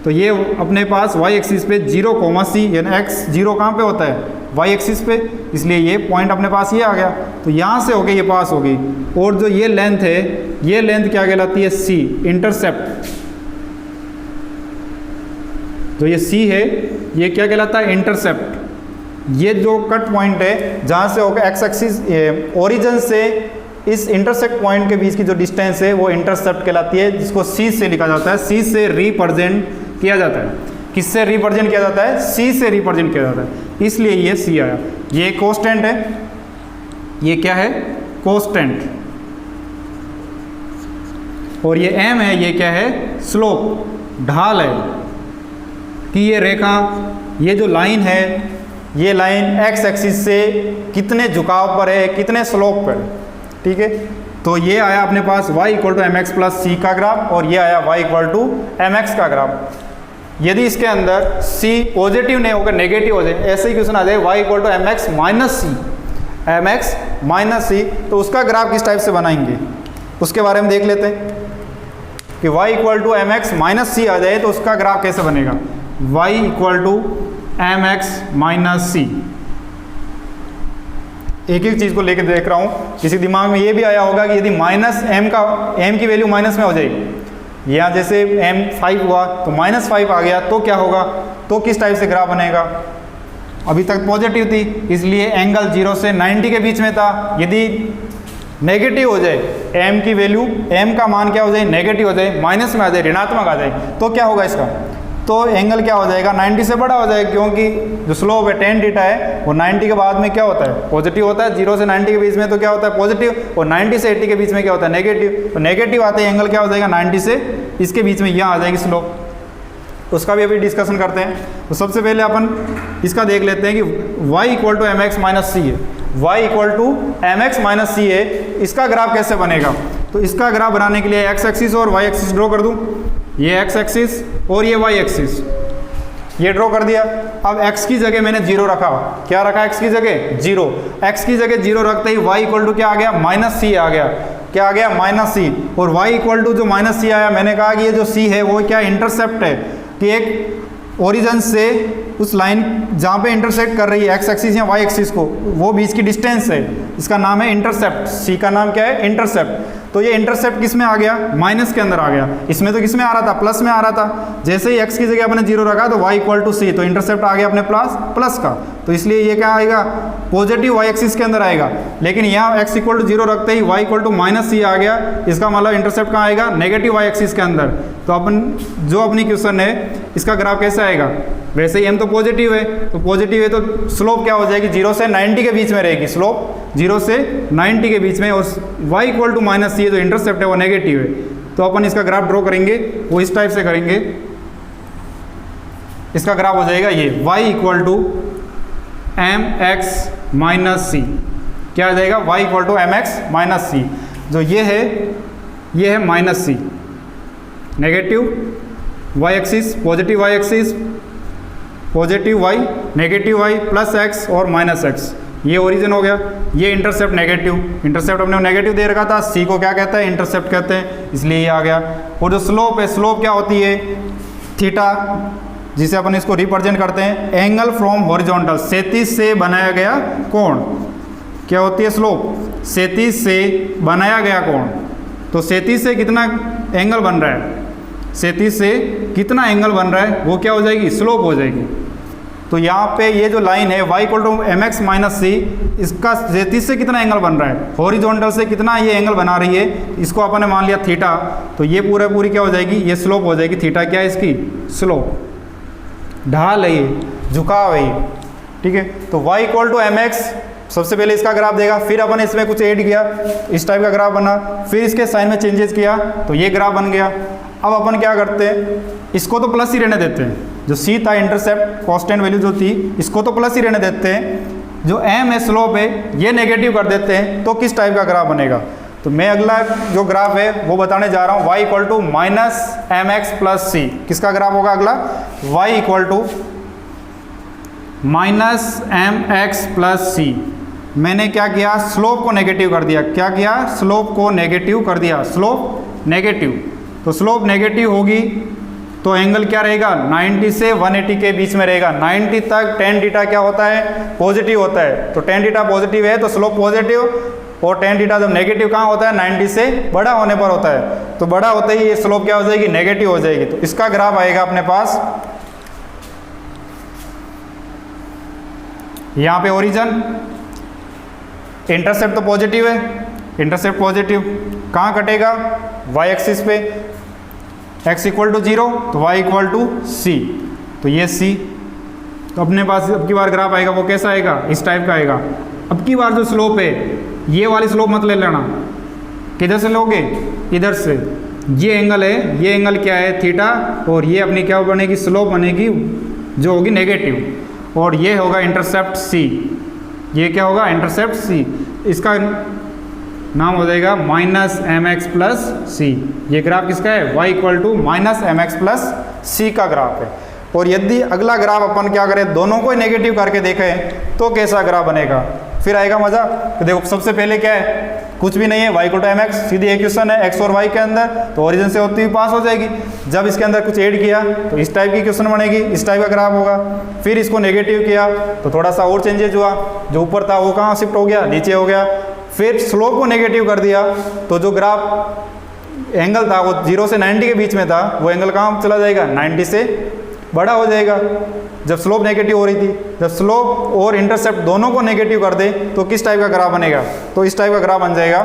तो ये अपने पास y एक्सिस पे 0, c, यानी x 0 कहाँ पे होता है, y एक्सिस पे, इसलिए ये पॉइंट अपने पास ये आ गया। तो यहाँ से होके ये पास होगी, और जो ये लेंथ है, ये लेंथ क्या कहलाती है, c, इंटरसेप्ट। तो ये c है, ये क्या कहलाता है, इंटरसेप्ट। ये जो कट पॉइंट है जहाँ से होकर एक्स एक्सिस, ओरिजिन से इस इंटरसेक्ट पॉइंट के बीच की जो डिस्टेंस है वो इंटरसेप्ट कहलाती है, जिसको c से लिखा जाता है, c से रिप्रेजेंट किया जाता है। किससे रिप्रेजेंट किया जाता है? सी से रिप्रेजेंट किया जाता है, इसलिए ये सी आया। ये कांस्टेंट है, ये क्या है? कांस्टेंट। और ये एम है, ये क्या है? स्लोप, ढाल है कि ये रेखा, ये जो लाइन है, ये लाइन एक्स एक्सिस से कितने झुकाव पर है, कितने स्लोप पर, ठीक है। तो ये आया अपने पास y equal to M X plus C का ग्राफ, और ये आया y equal to M X का ग्राफ। यदि इसके अंदर c पॉजिटिव नहीं होकर नेगेटिव हो जाए, ऐसे ही क्वेश्चन आ जाए y equal to M X minus C, M X minus C, तो उसका ग्राफ किस टाइप से बनाएंगे उसके बारे में देख लेते हैं कि y equal to M X minus C आ जाए तो उसका ग्राफ कैसे बनेगा? y equal to M X minus C. एक एक चीज़ को लेकर देख रहा हूँ, किसी दिमाग में ये भी आया होगा कि यदि माइनस एम का, एम की वैल्यू माइनस में हो जाएगी, या जैसे एम 5 हुआ तो -5 आ गया तो क्या होगा, तो किस टाइप से ग्राफ बनेगा? अभी तक पॉजिटिव थी, इसलिए एंगल 0 से 90 के बीच में था। यदि नेगेटिव हो जाए, एम की वैल्यू, एम का मान क्या हो जाए? नेगेटिव हो जाए, माइनस में आ जाए, ऋणात्मक आ जाए, तो क्या होगा इसका? तो एंगल क्या हो जाएगा? 90 से बड़ा हो जाएगा, क्योंकि जो स्लोप है tan थीटा है वो 90 के बाद में क्या होता है? पॉजिटिव होता है। 0 से 90 के बीच में तो क्या होता है? पॉजिटिव। और 90 से 80 के बीच में क्या होता है? नेगेटिव। तो नेगेटिव आते ही एंगल क्या हो जाएगा? 90 से इसके बीच में यहाँ आ जाएगी स्लोप। उसका भी अभी डिस्कशन करते हैं। तो सबसे पहले अपन इसका देख लेते हैं कि y equal to M X minus C है, y equal to M X minus C है, इसका ग्राफ कैसे बनेगा? तो इसका ग्राफ बनाने के लिए x एक्सिस और y एक्सिस ड्रॉ कर दूँ। ये x एक्सिस और ये y एक्सिस, ये ड्रॉ कर दिया। अब x की जगह मैंने 0 रखा। क्या रखा x की जगह? 0। x की जगह 0 रखते ही y इक्वल टू क्या आ गया? माइनस सी आ गया। क्या आ गया? माइनस सी। और y इक्वल टू जो माइनस सी आया, मैंने कहा कि ये जो c है वो क्या? इंटरसेप्ट है, कि एक ओरिजिन से उस लाइन जहाँ पे इंटरसेक्ट कर रही है x एक्सिस या y एक्सिस को, वो बीच की डिस्टेंस है, इसका नाम है इंटरसेप्ट। c का नाम क्या है? इंटरसेप्ट। तो ये इंटरसेप्ट किस में आ गया? माइनस के अंदर आ गया। इसमें तो किस में आ रहा था? प्लस में आ रहा था। जैसे ही x की जगह अपने 0 रखा तो y इक्वल टू सी, तो इंटरसेप्ट आ गया अपने प्लस का, तो इसलिए ये क्या आएगा? पॉजिटिव y एक्सिस के अंदर आएगा। लेकिन यहाँ x इक्वल टू 0 रखते ही y equal to minus C आ गया, इसका मतलब इंटरसेप्ट कहाँ आएगा? नेगेटिव y एक्सिस के अंदर। तो अपन जो अपनी क्वेश्चन है इसका ग्राफ कैसे आएगा? वैसे ही m तो पॉजिटिव है, तो पॉजिटिव है तो स्लोप क्या हो जाएगी? 0 से 90 के बीच में रहेगी। स्लोप 0 से 90 के बीच में, और y equal to minus C, जो इंटरसेप्ट है वो नेगेटिव है। तो अपन इसका ग्राफ ड्रॉ करेंगे, वो इस टाइप से करेंगे। इसका ग्राफ हो जाएगा ये y equal to M X minus C. क्या आ जाएगा? y equal to M X minus C. जो ये है minus C, negative y axis, positive y axis, positive y, negative y, plus x और माइनस x। ये ओरिजिन हो गया। ये इंटरसेप्ट नेगेटिव, इंटरसेप्ट अपने नेगेटिव दे रखा था, c को क्या कहते हैं? इंटरसेप्ट कहते हैं, इसलिए ये आ गया। और जो स्लोप है, स्लोप क्या होती है? थीटा, जिसे अपन इसको रिप्रेजेंट करते हैं एंगल फ्रॉम हॉरिजॉन्टल, क्षैतिज से बनाया गया कोण। क्या होती है स्लोप? क्षैतिज से बनाया गया कोण। तो क्षैतिज से कितना एंगल बन रहा है? क्षैतिज से कितना एंगल बन रहा है वो क्या हो जाएगी? स्लोप हो जाएगी। तो यहाँ पे ये जो लाइन है y equal to M X minus C, इसका क्षैतिज से कितना एंगल बन रहा है? हॉरिजॉन्टल से कितना ये एंगल बना रही है? इसको अपन ने मान लिया थीटा, तो ये पूरी क्या हो जाएगी? ये स्लोप हो जाएगी। थीटा क्या है इसकी? स्लोप, ढाल है ये, झुकाव है ये, ठीक है। तो y equal to M x, सबसे पहले इसका ग्राफ देगा, फिर अपन इसमें कुछ ऐड किया, इस टाइप का ग्राफ बना, फिर इसके साइन में चेंजेस किया तो ये ग्राफ बन गया। अब अपन क्या करते हैं, इसको तो प्लस ही रहने देते हैं। जो c था इंटरसेप्ट कांस्टेंट वैल्यू जो थी, इसको तो प्लस ही रहने देते हैं। जो m है स्लोप है, ये नेगेटिव कर देते हैं, तो किस टाइप का ग्राफ बनेगा? तो मैं अगला जो ग्राफ है वो बताने जा रहा हूँ y equal to minus M X plus C. किसका ग्राफ होगा अगला? y equal to minus M X plus C. मैंने क्या किया? स्लोप को नेगेटिव कर दिया। क्या किया? स्लोप को नेगेटिव कर दिया। स्लोप नेगेटिव, तो स्लोप नेगेटिव होगी तो एंगल क्या रहेगा? 90 से 180 के बीच में रहेगा। 90 तक tan थीटा क्या होता है? पॉजिटिव होता है। तो tan थीटा पॉजिटिव है तो स्लोप पॉजिटिव, और tan थीटा जब नेगेटिव कहाँ होता है? 90 से बड़ा होने पर होता है। तो बड़ा होते ही ये स्लोप क्या हो जाएगी? नेगेटिव हो जाएगी। तो इसका ग्राफ आएगा अपने पास, यहाँ पे ओरिजिन, इंटरसेप्ट तो पॉजिटिव है, इंटरसेप्ट पॉजिटिव, कहाँ कटेगा? y एक्सिस पे, x इक्वल टू 0 तो y इक्वल टू सी। तो ये सी। तो अपने पास अब की बार ग्राफ आएगा वो कैसा आएगा, इस टाइप का आएगा। अब की बार जो स्लोप है, ये वाली स्लोप मत ले लेना, किधर से लोगे, इधर से। ये एंगल है, ये एंगल क्या है, थीटा, और ये अपनी क्या बनेगी, स्लोप बनेगी जो होगी नेगेटिव, और ये होगा इंटरसेप्ट सी। ये क्या होगा, इंटरसेप्ट सी। इसका नाम हो जाएगा minus M X plus C. ये ग्राफ किसका है, y equal to minus M X plus C का ग्राफ है। और यदि अगला ग्राफ अपन क्या करें, दोनों को नेगेटिव करके देखें तो कैसा ग्राफ बनेगा, फिर आएगा मजा। तो देखो सबसे पहले क्या है, कुछ भी नहीं है, y equal to M x, सीधी इक्वेशन है x और y के अंदर, तो ओरिजिन से होती हुई पास हो जाएगी। जब इसके अंदर कुछ ऐड किया तो इस टाइप की इक्वेशन बनेगी, इस टाइप का ग्राफ होगा। फिर इसको नेगेटिव किया तो थोड़ा सा और चेंजेज हुआ, जो ऊपर था वो कहाँ शिफ्ट हो गया, नीचे हो गया। फिर स्लोप को नेगेटिव कर दिया तो जो ग्राफ एंगल था वो 0 से 90 के बीच में था, वो एंगल कहाँ चला जाएगा, 90 से बड़ा हो जाएगा। जब स्लोप नेगेटिव हो रही थी, जब स्लोप और इंटरसेप्ट दोनों को नेगेटिव कर दे तो किस टाइप का ग्राफ बनेगा, तो इस टाइप का ग्राफ बन जाएगा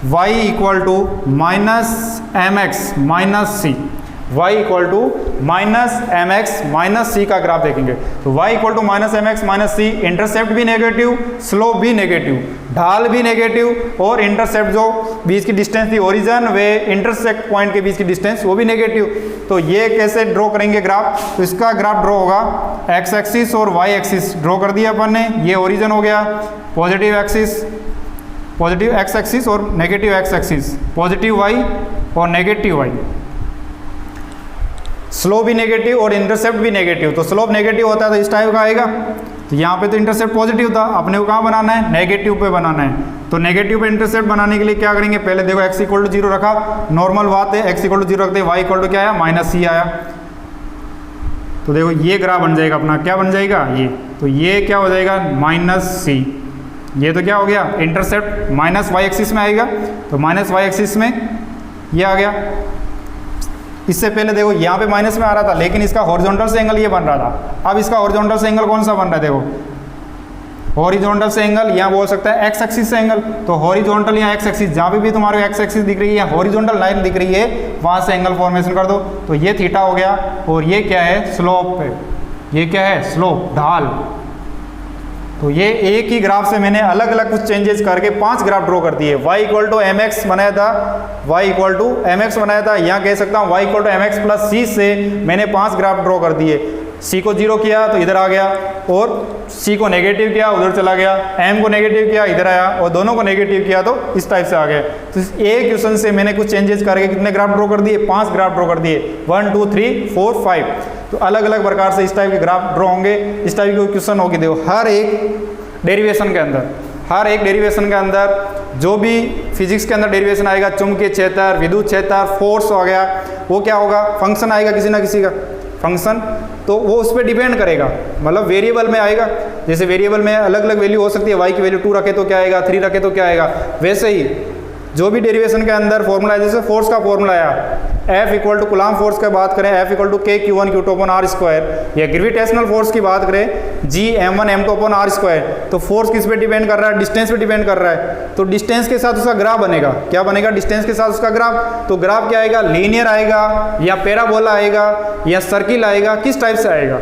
y equal to minus M X minus C. y equal to minus M X minus C का ग्राफ देखेंगे तो y equal to minus M X minus C, intercept भी नेगेटिव, स्लोप भी नेगेटिव, ढाल भी नेगेटिव, और इंटरसेप्ट जो बीच की डिस्टेंस थी ओरिजिन वे इंटरसेक्ट पॉइंट के बीच की डिस्टेंस वो भी नेगेटिव। तो ये कैसे ड्रॉ करेंगे ग्राफ, तो इसका ग्राफ ड्रॉ होगा एक्स एक्सिस और वाई एक्सिस ड्रॉ कर दिया अपन ने। ये ओरिजिन हो गया, positive axis, positive X axis और negative X axis, positive Y और नेगेटिव वाई। स्लोप भी नेगेटिव और इंटरसेप्ट भी नेगेटिव, तो स्लोप नेगेटिव होता है तो इस टाइप का आएगा। तो यहाँ पे तो इंटरसेप्ट पॉजिटिव था, अपने को कहाँ बनाना है, नेगेटिव पे बनाना है। तो नेगेटिव पे इंटरसेप्ट बनाने के लिए क्या करेंगे, पहले देखो x इक्वल टू 0 रखा, नॉर्मल बात है, x इक्वल टू 0 रखते, y इक्वल टू क्या आया, माइनस सी आया। तो देखो ये ग्राफ बन जाएगा अपना, क्या बन जाएगा ये, तो ये क्या हो जाएगा माइनस सी। ये तो क्या हो गया, इंटरसेप्ट माइनस वाई एक्सिस में आएगा, तो माइनस वाई एक्सिस में ये आ गया। इससे पहले देखो यहाँ पे माइनस में आ रहा था, लेकिन इसका हॉरिजॉन्टल से एंगल ये बन रहा था। अब इसका हॉरिजॉन्टल से एंगल कौन सा बन रहा है, देखो हॉरिजॉन्टल से एंगल, यहाँ बोल सकता है एक्स एक्सिस से एंगल। तो हॉरिजॉन्टल या एक्स एक्सिस, जहाँ भी तुम्हारे एक्स एक्सिस दिख रही है या हॉरिजॉन्टल लाइन दिख रही है, वहाँ से एंगल फॉर्मेशन कर दो। तो ये थीटा हो गया, और ये क्या है, स्लोप है। ये क्या है, स्लोप, ढाल। तो ये एक ही ग्राफ से मैंने अलग अलग कुछ चेंजेस करके 5 ग्राफ ड्रॉ कर दिए। y equal to M X बनाया था, y equal to M X बनाया था, यहाँ कह सकता हूँ y equal to M X plus C से मैंने 5 ग्राफ ड्रॉ कर दिए। c को 0 किया तो इधर आ गया, और c को नेगेटिव किया उधर चला गया, m को नेगेटिव किया इधर आया, और दोनों को नेगेटिव किया तो इस टाइप से आ गया। तो एक क्वेश्चन से मैंने कुछ चेंजेस करके कितने ग्राफ ड्रॉ कर दिए, 5 ग्राफ ड्रॉ कर दिए, 1 2 3 4 5। तो अलग अलग प्रकार से इस टाइप के ग्राफ ड्रॉ होंगे, इस टाइप की क्वेश्चन होगी। देखो हर एक डेरिवेशन के अंदर, हर एक डेरिवेशन के अंदर जो भी फिजिक्स के अंदर डेरिवेशन आएगा, चुंबकीय क्षेत्र, विद्युत क्षेत्र, फोर्स हो गया, वो क्या होगा, फंक्शन आएगा किसी ना किसी का फंक्शन, तो वो उस पर डिपेंड करेगा, मतलब वेरिएबल में आएगा। जैसे वेरिएबल में अलग अलग वैल्यू हो सकती है, y की वैल्यू 2 रखे तो क्या आएगा, 3 रखे तो क्या आएगा। वैसे ही जो भी डेरिवेशन के अंदर फॉर्मूला है, जैसे फोर्स का फॉर्मूला आया F equal to coulomb force की बात करें, F equal to K Q1 Q2 upon R square, या ग्रेविटेशनल फोर्स की बात करें G M1 M2 upon R square, तो फोर्स किस पे डिपेंड कर रहा है, डिस्टेंस पे डिपेंड कर रहा है। तो डिस्टेंस के साथ उसका ग्राफ बनेगा, क्या बनेगा, डिस्टेंस के साथ उसका ग्राफ। तो ग्राफ क्या आएगा, लीनियर आएगा या पैराबोला आएगा या सर्किल आएगा, किस टाइप से आएगा।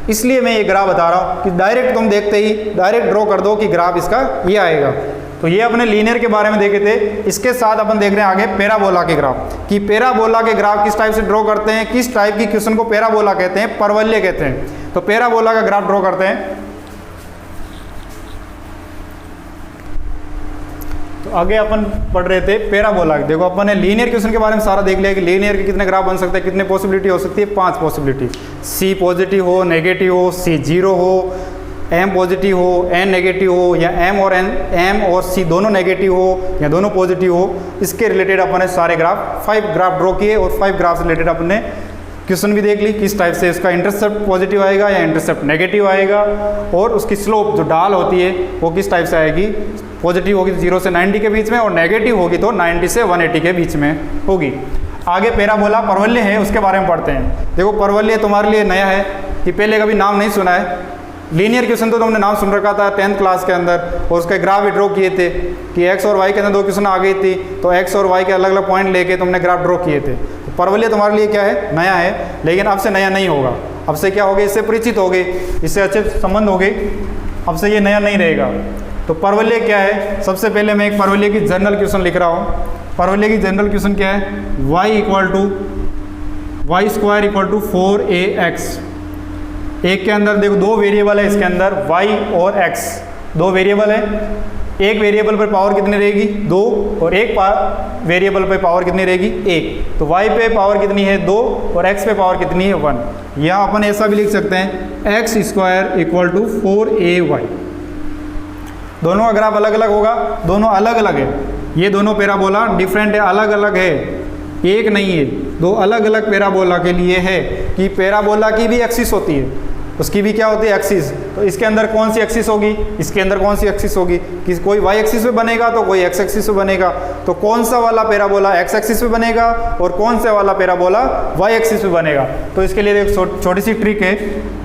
इसलिए मैं ये ग्राफ बता रहा हूँ कि डायरेक्ट तुम देखते ही डायरेक्ट ड्रॉ कर दो कि ग्राफ इसका ये आएगा। तो ये अपने लीनियर के बारे में देखे थे। इसके साथ अपन देख रहे हैं आगे पैराबोला के ग्राफ, कि पैराबोला के ग्राफ किस टाइप से ड्रॉ करते हैं, किस टाइप की क्वेश्चन को पैराबोला कहते हैं, परवलय कहते हैं। तो पैराबोला का ग्राफ ड्रॉ करते हैं। तो आगे अपन पढ़ रहे थे पैराबोला। देखो अपन ने लीनियर क्वेश्चन के बारे में सारा देख लिया कि लीनियर के कितने ग्राफ बन सकते हैं, कितने पॉसिबिलिटी हो सकती है, 5 पॉसिबिलिटी। सी पॉजिटिव हो, नेगेटिव हो, सी 0 हो, m पॉजिटिव हो, n नेगेटिव हो, या m और c दोनों नेगेटिव हो या दोनों पॉजिटिव हो। इसके रिलेटेड अपन ने सारे ग्राफ 5 ग्राफ ड्रॉ किए, और 5 ग्राफ से रिलेटेड अपन ने क्वेश्चन भी देख ली किस टाइप से इसका इंटरसेप्ट पॉजिटिव आएगा या इंटरसेप्ट नेगेटिव आएगा, और उसकी स्लोप जो ढाल होती है वो किस टाइप से आएगी। पॉजिटिव होगी तो 0 से 90 के बीच में, और नेगेटिव होगी तो 90 से 180 के बीच में होगी। आगे पैराबोला परवलय है, उसके बारे में पढ़ते हैं। देखो परवलय तुम्हारे लिए नया है कि पहले कभी नाम नहीं सुना है। लीनियर क्वेश्चन तो तुमने नाम सुन रखा था 10th क्लास के अंदर, और उसके ग्राफ भी ड्रॉ किए थे कि x और y के अंदर 2 क्वेश्चन आ गई थी, तो x और y के अलग अलग पॉइंट लेके तुमने ग्राफ ड्रॉ किए थे। तो परवलय तुम्हारे लिए क्या है, नया है, लेकिन अब से नया नहीं होगा। अब से क्या हो गए, इससे परिचित हो गए, इससे अच्छे संबंध हो गए, अब से ये नया नहीं रहेगा। तो परवलय क्या है, सबसे पहले मैं एक परवलय की जनरल क्वेश्चन लिख रहा हूँ। परवलय की जनरल क्वेश्चन क्या है, y square equal to 4ax। एक के अंदर देखो दो वेरिएबल है, इसके अंदर y और x दो वेरिएबल है। एक वेरिएबल पर पावर कितनी रहेगी, 2, और एक वेरिएबल पे पावर कितनी रहेगी, 1। तो y पे पावर कितनी है, 2, और x पे पावर कितनी है, 1। यहाँ अपन ऐसा भी लिख सकते हैं x square equal to 4ay। दोनों का ग्राफ अलग अलग होगा, दोनों अलग अलग है, ये दोनों पैराबोला डिफरेंट है, अलग अलग है, एक नहीं है, दो अलग अलग पैराबोला के लिए है कि पैराबोला की भी एक्सिस होती है, उसकी भी क्या होती है, एक्सिस। तो इसके अंदर कौन सी एक्सिस होगी, इसके अंदर कौन सी एक्सिस होगी, कि कोई y एक्सिस पे बनेगा तो कोई x एक्सिस पे बनेगा। तो कौन सा वाला पैराबोला x एक्सिस पे बनेगा और कौन सा वाला पैराबोला y एक्सिस पे बनेगा। तो इसके लिए एक छोटी सी ट्रिक है,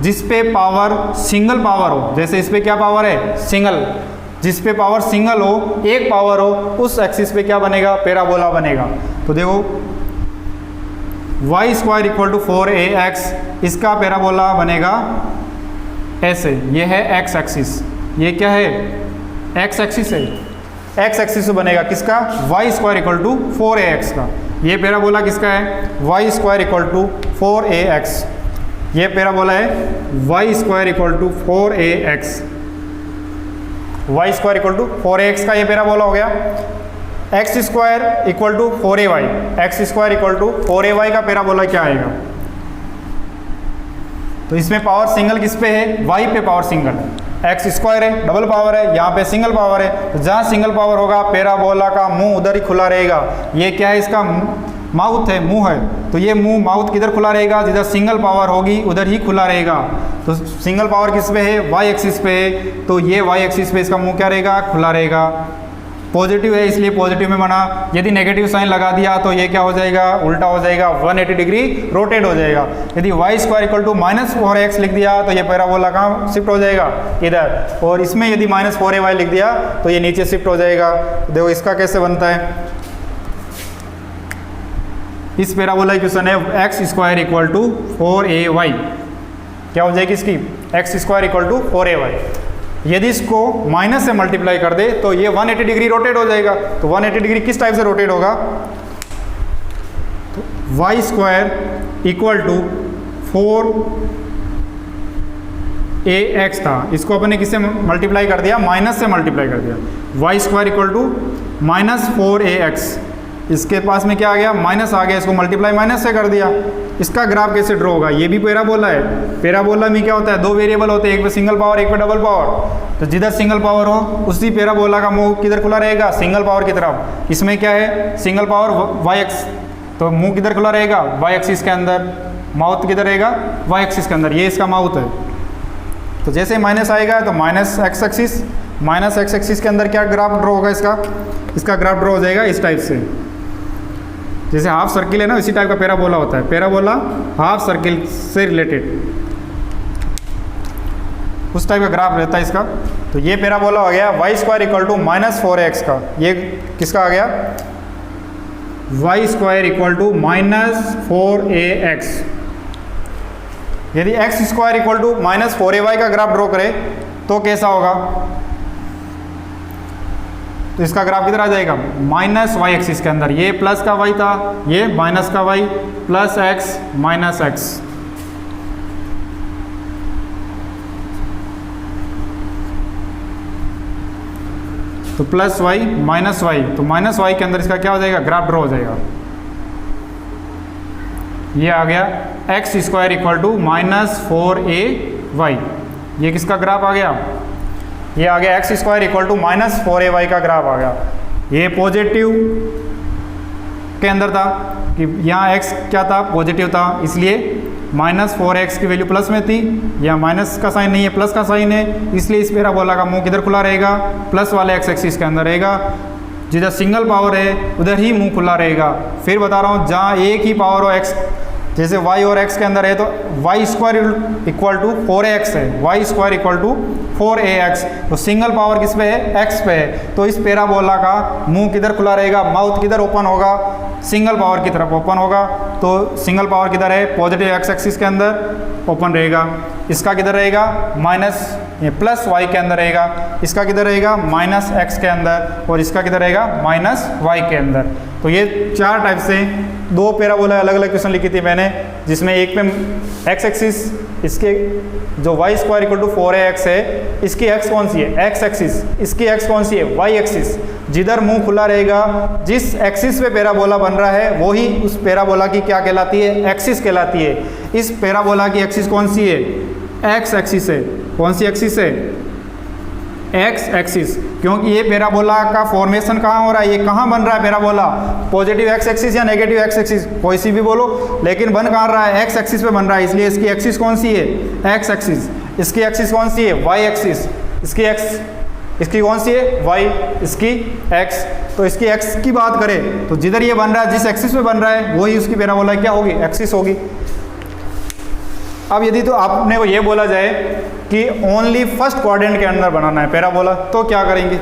जिस पे पावर सिंगल पावर हो, जैसे इस पे क्या पावर है, सिंगल, जिस पे पावर सिंगल हो, एक पावर हो, उस एक्सिस पे क्या बनेगा, पैराबोला बनेगा। तो देखो y square equal to 4ax, इसका पैराबोला बनेगा ऐसे, ये है x एक्सिस, ये क्या है, x एक्सिस है, x एक्सिस बनेगा किसका, y square equal to 4ax का। ये पैराबोला किसका है, y square equal to 4ax, ये पैराबोला है y square equal to 4ax, y square equal to 4ax का ये पैराबोला हो गया। x square equal to 4ay, x square equal to 4ay का पैराबोला क्या आएगा। तो इसमें पावर सिंगल किस पे है, y पे पावर सिंगल, x स्क्वायर है, डबल पावर है, यहाँ पे सिंगल पावर है। तो जहाँ सिंगल पावर होगा पैराबोला का मुंह उधर ही खुला रहेगा। ये क्या है, इसका माउथ है, मुंह है, तो ये मुंह माउथ किधर खुला रहेगा, जिधर सिंगल पावर होगी उधर ही खुला रहेगा। तो सिंगल पावर किस पे है, y एक्सिस पे है, तो ये y एक्सिस पे इसका मुंह क्या रहेगा, खुला रहेगा। पॉजिटिव है इसलिए पॉजिटिव में बना, यदि नेगेटिव साइन लगा दिया तो ये क्या हो जाएगा, उल्टा हो जाएगा, 180 डिग्री रोटेट हो जाएगा। यदि y square equal to -4x लिख दिया तो ये पैराबोला कहाँ शिफ्ट हो जाएगा, इधर, और इसमें यदि -4ay लिख दिया तो ये नीचे शिफ्ट हो जाएगा। देखो इसका कैसे बनता है, इस पैराबोला की क्वेश्चन है x square equal to 4ay, क्या हो जाएगी इसकी, x square equal to 4ay। यदि इसको माइनस से मल्टीप्लाई कर दे तो ये 180 डिग्री रोटेट हो जाएगा। तो 180 डिग्री किस टाइप से रोटेट होगा, तो y square equal to 4ax था, इसको अपन ने किससे मल्टीप्लाई कर दिया, माइनस से मल्टीप्लाई कर दिया। y square equal to -4ax, इसके पास में क्या आ गया, माइनस आ गया, इसको मल्टीप्लाई माइनस से कर दिया। इसका ग्राफ कैसे ड्रॉ होगा, ये भी पैराबोला है। पैराबोला में क्या होता है, दो वेरिएबल होते हैं, एक पे सिंगल पावर एक पे डबल पावर। तो जिधर सिंगल पावर हो उसी पैराबोला का मुंह किधर खुला रहेगा, सिंगल पावर की तरफ। इसमें क्या है, सिंगल पावर y एक्स, तो मुंह किधर खुला रहेगा, y एक्सिस के अंदर, माउथ किधर रहेगा, y एक्सिस के अंदर, ये इसका माउथ है। तो जैसे माइनस आएगा तो -x एक्सिस, -x एक्सिस के अंदर क्या ग्राफ ड्रॉ होगा, इसका ग्राफ ड्रॉ हो जाएगा इस टाइप से। जैसे हाफ सर्किल है ना, इसी टाइप का पैराबोला होता है, पैराबोला हाफ सर्किल से रिलेटेड उस टाइप का ग्राफ रहता है इसका। तो ये पैराबोला हो गया y square equal to -4x का, ये किसका आ गया, y square equal to -4ax। यदि x square equal to -4ay का ग्राफ ड्रॉ करें तो कैसा होगा, तो इसका ग्राफ किधर आ जाएगा, -y एक्सिस के अंदर, ये प्लस का y था, ये माइनस का y, plus x minus x। तो प्लस y माइनस y, तो माइनस y के अंदर इसका क्या हो जाएगा, ग्राफ ड्रॉ हो जाएगा। ये आ गया x square equal to -4ay, ये किसका ग्राफ आ गया, ये आ गया x square equal to -4ay का ग्राफ आ गया। ये पॉजिटिव के अंदर था कि यहाँ x क्या था, पॉजिटिव था, इसलिए -4x की वैल्यू प्लस में थी, यहाँ माइनस का साइन नहीं है, प्लस का साइन है, इसलिए इस पैराबोला का मुंह किधर खुला रहेगा, प्लस वाले x एक्सिस के अंदर रहेगा। जिधर सिंगल पावर है उधर ही मुंह खुला रहेगा। फिर बता रहा हूँ, जहाँ एक ही पावर हो x, जैसे y और x के अंदर है तो Y square equal to 4ax है, Y square equal to 4ax। तो सिंगल पावर किस पे है, x पे है। तो इस पैराबोला का मुंह किधर खुला रहेगा, माउथ किधर ओपन होगा, सिंगल पावर की तरफ ओपन होगा। तो सिंगल पावर किधर है, पॉजिटिव x एक्सिस के अंदर ओपन रहेगा। इसका किधर रहेगा, माइनस ये प्लस y के अंदर रहेगा। इसका किधर रहेगा, माइनस x के अंदर, और इसका किधर रहेगा, माइनस y के अंदर। तो ये 4 टाइप से 2 पैराबोला अलग अलग क्वेश्चन लिखी थी मैंने, जिसमें एक पे x एक्सिस इसके जो y square equal to 4ax है, इसकी x कौन सी है, x एक्सिस, इसकी x कौन सी है, y एक्सिस। जिधर मुंह खुला रहेगा, जिस एक्सिस पे पैराबोला बन रहा है वही उस पैराबोला की क्या कहलाती है, एक्सिस कहलाती है। इस पैराबोला की एक्सिस कौन सी है, x एक्सिस है। कौन सी एक्सिस है, x एक्सिस। क्योंकि ये पैराबोला का फॉर्मेशन कहाँ हो रहा है, ये कहाँ बन रहा है पैराबोला, पॉजिटिव x एक्सिस या नेगेटिव x एक्सिस, कोई सी भी बोलो, लेकिन बन कहाँ रहा है, x एक्सिस पे बन रहा है। इसलिए इसकी एक्सिस कौन सी है, x एक्सिस। इसकी एक्सिस कौन सी है, y एक्सिस। इसकी कौन सी है, y, इसकी x। तो इसकी x की बात करें तो जिधर ये बन रहा है, जिस एक्सिस पे बन रहा है वही उसकी पैराबोला क्या होगी, एक्सिस होगी। अब यदि तो आपने को ये बोला जाए कि ओनली फर्स्ट क्वाड्रेंट के अंदर बनाना है पैराबोला, तो क्या करेंगे।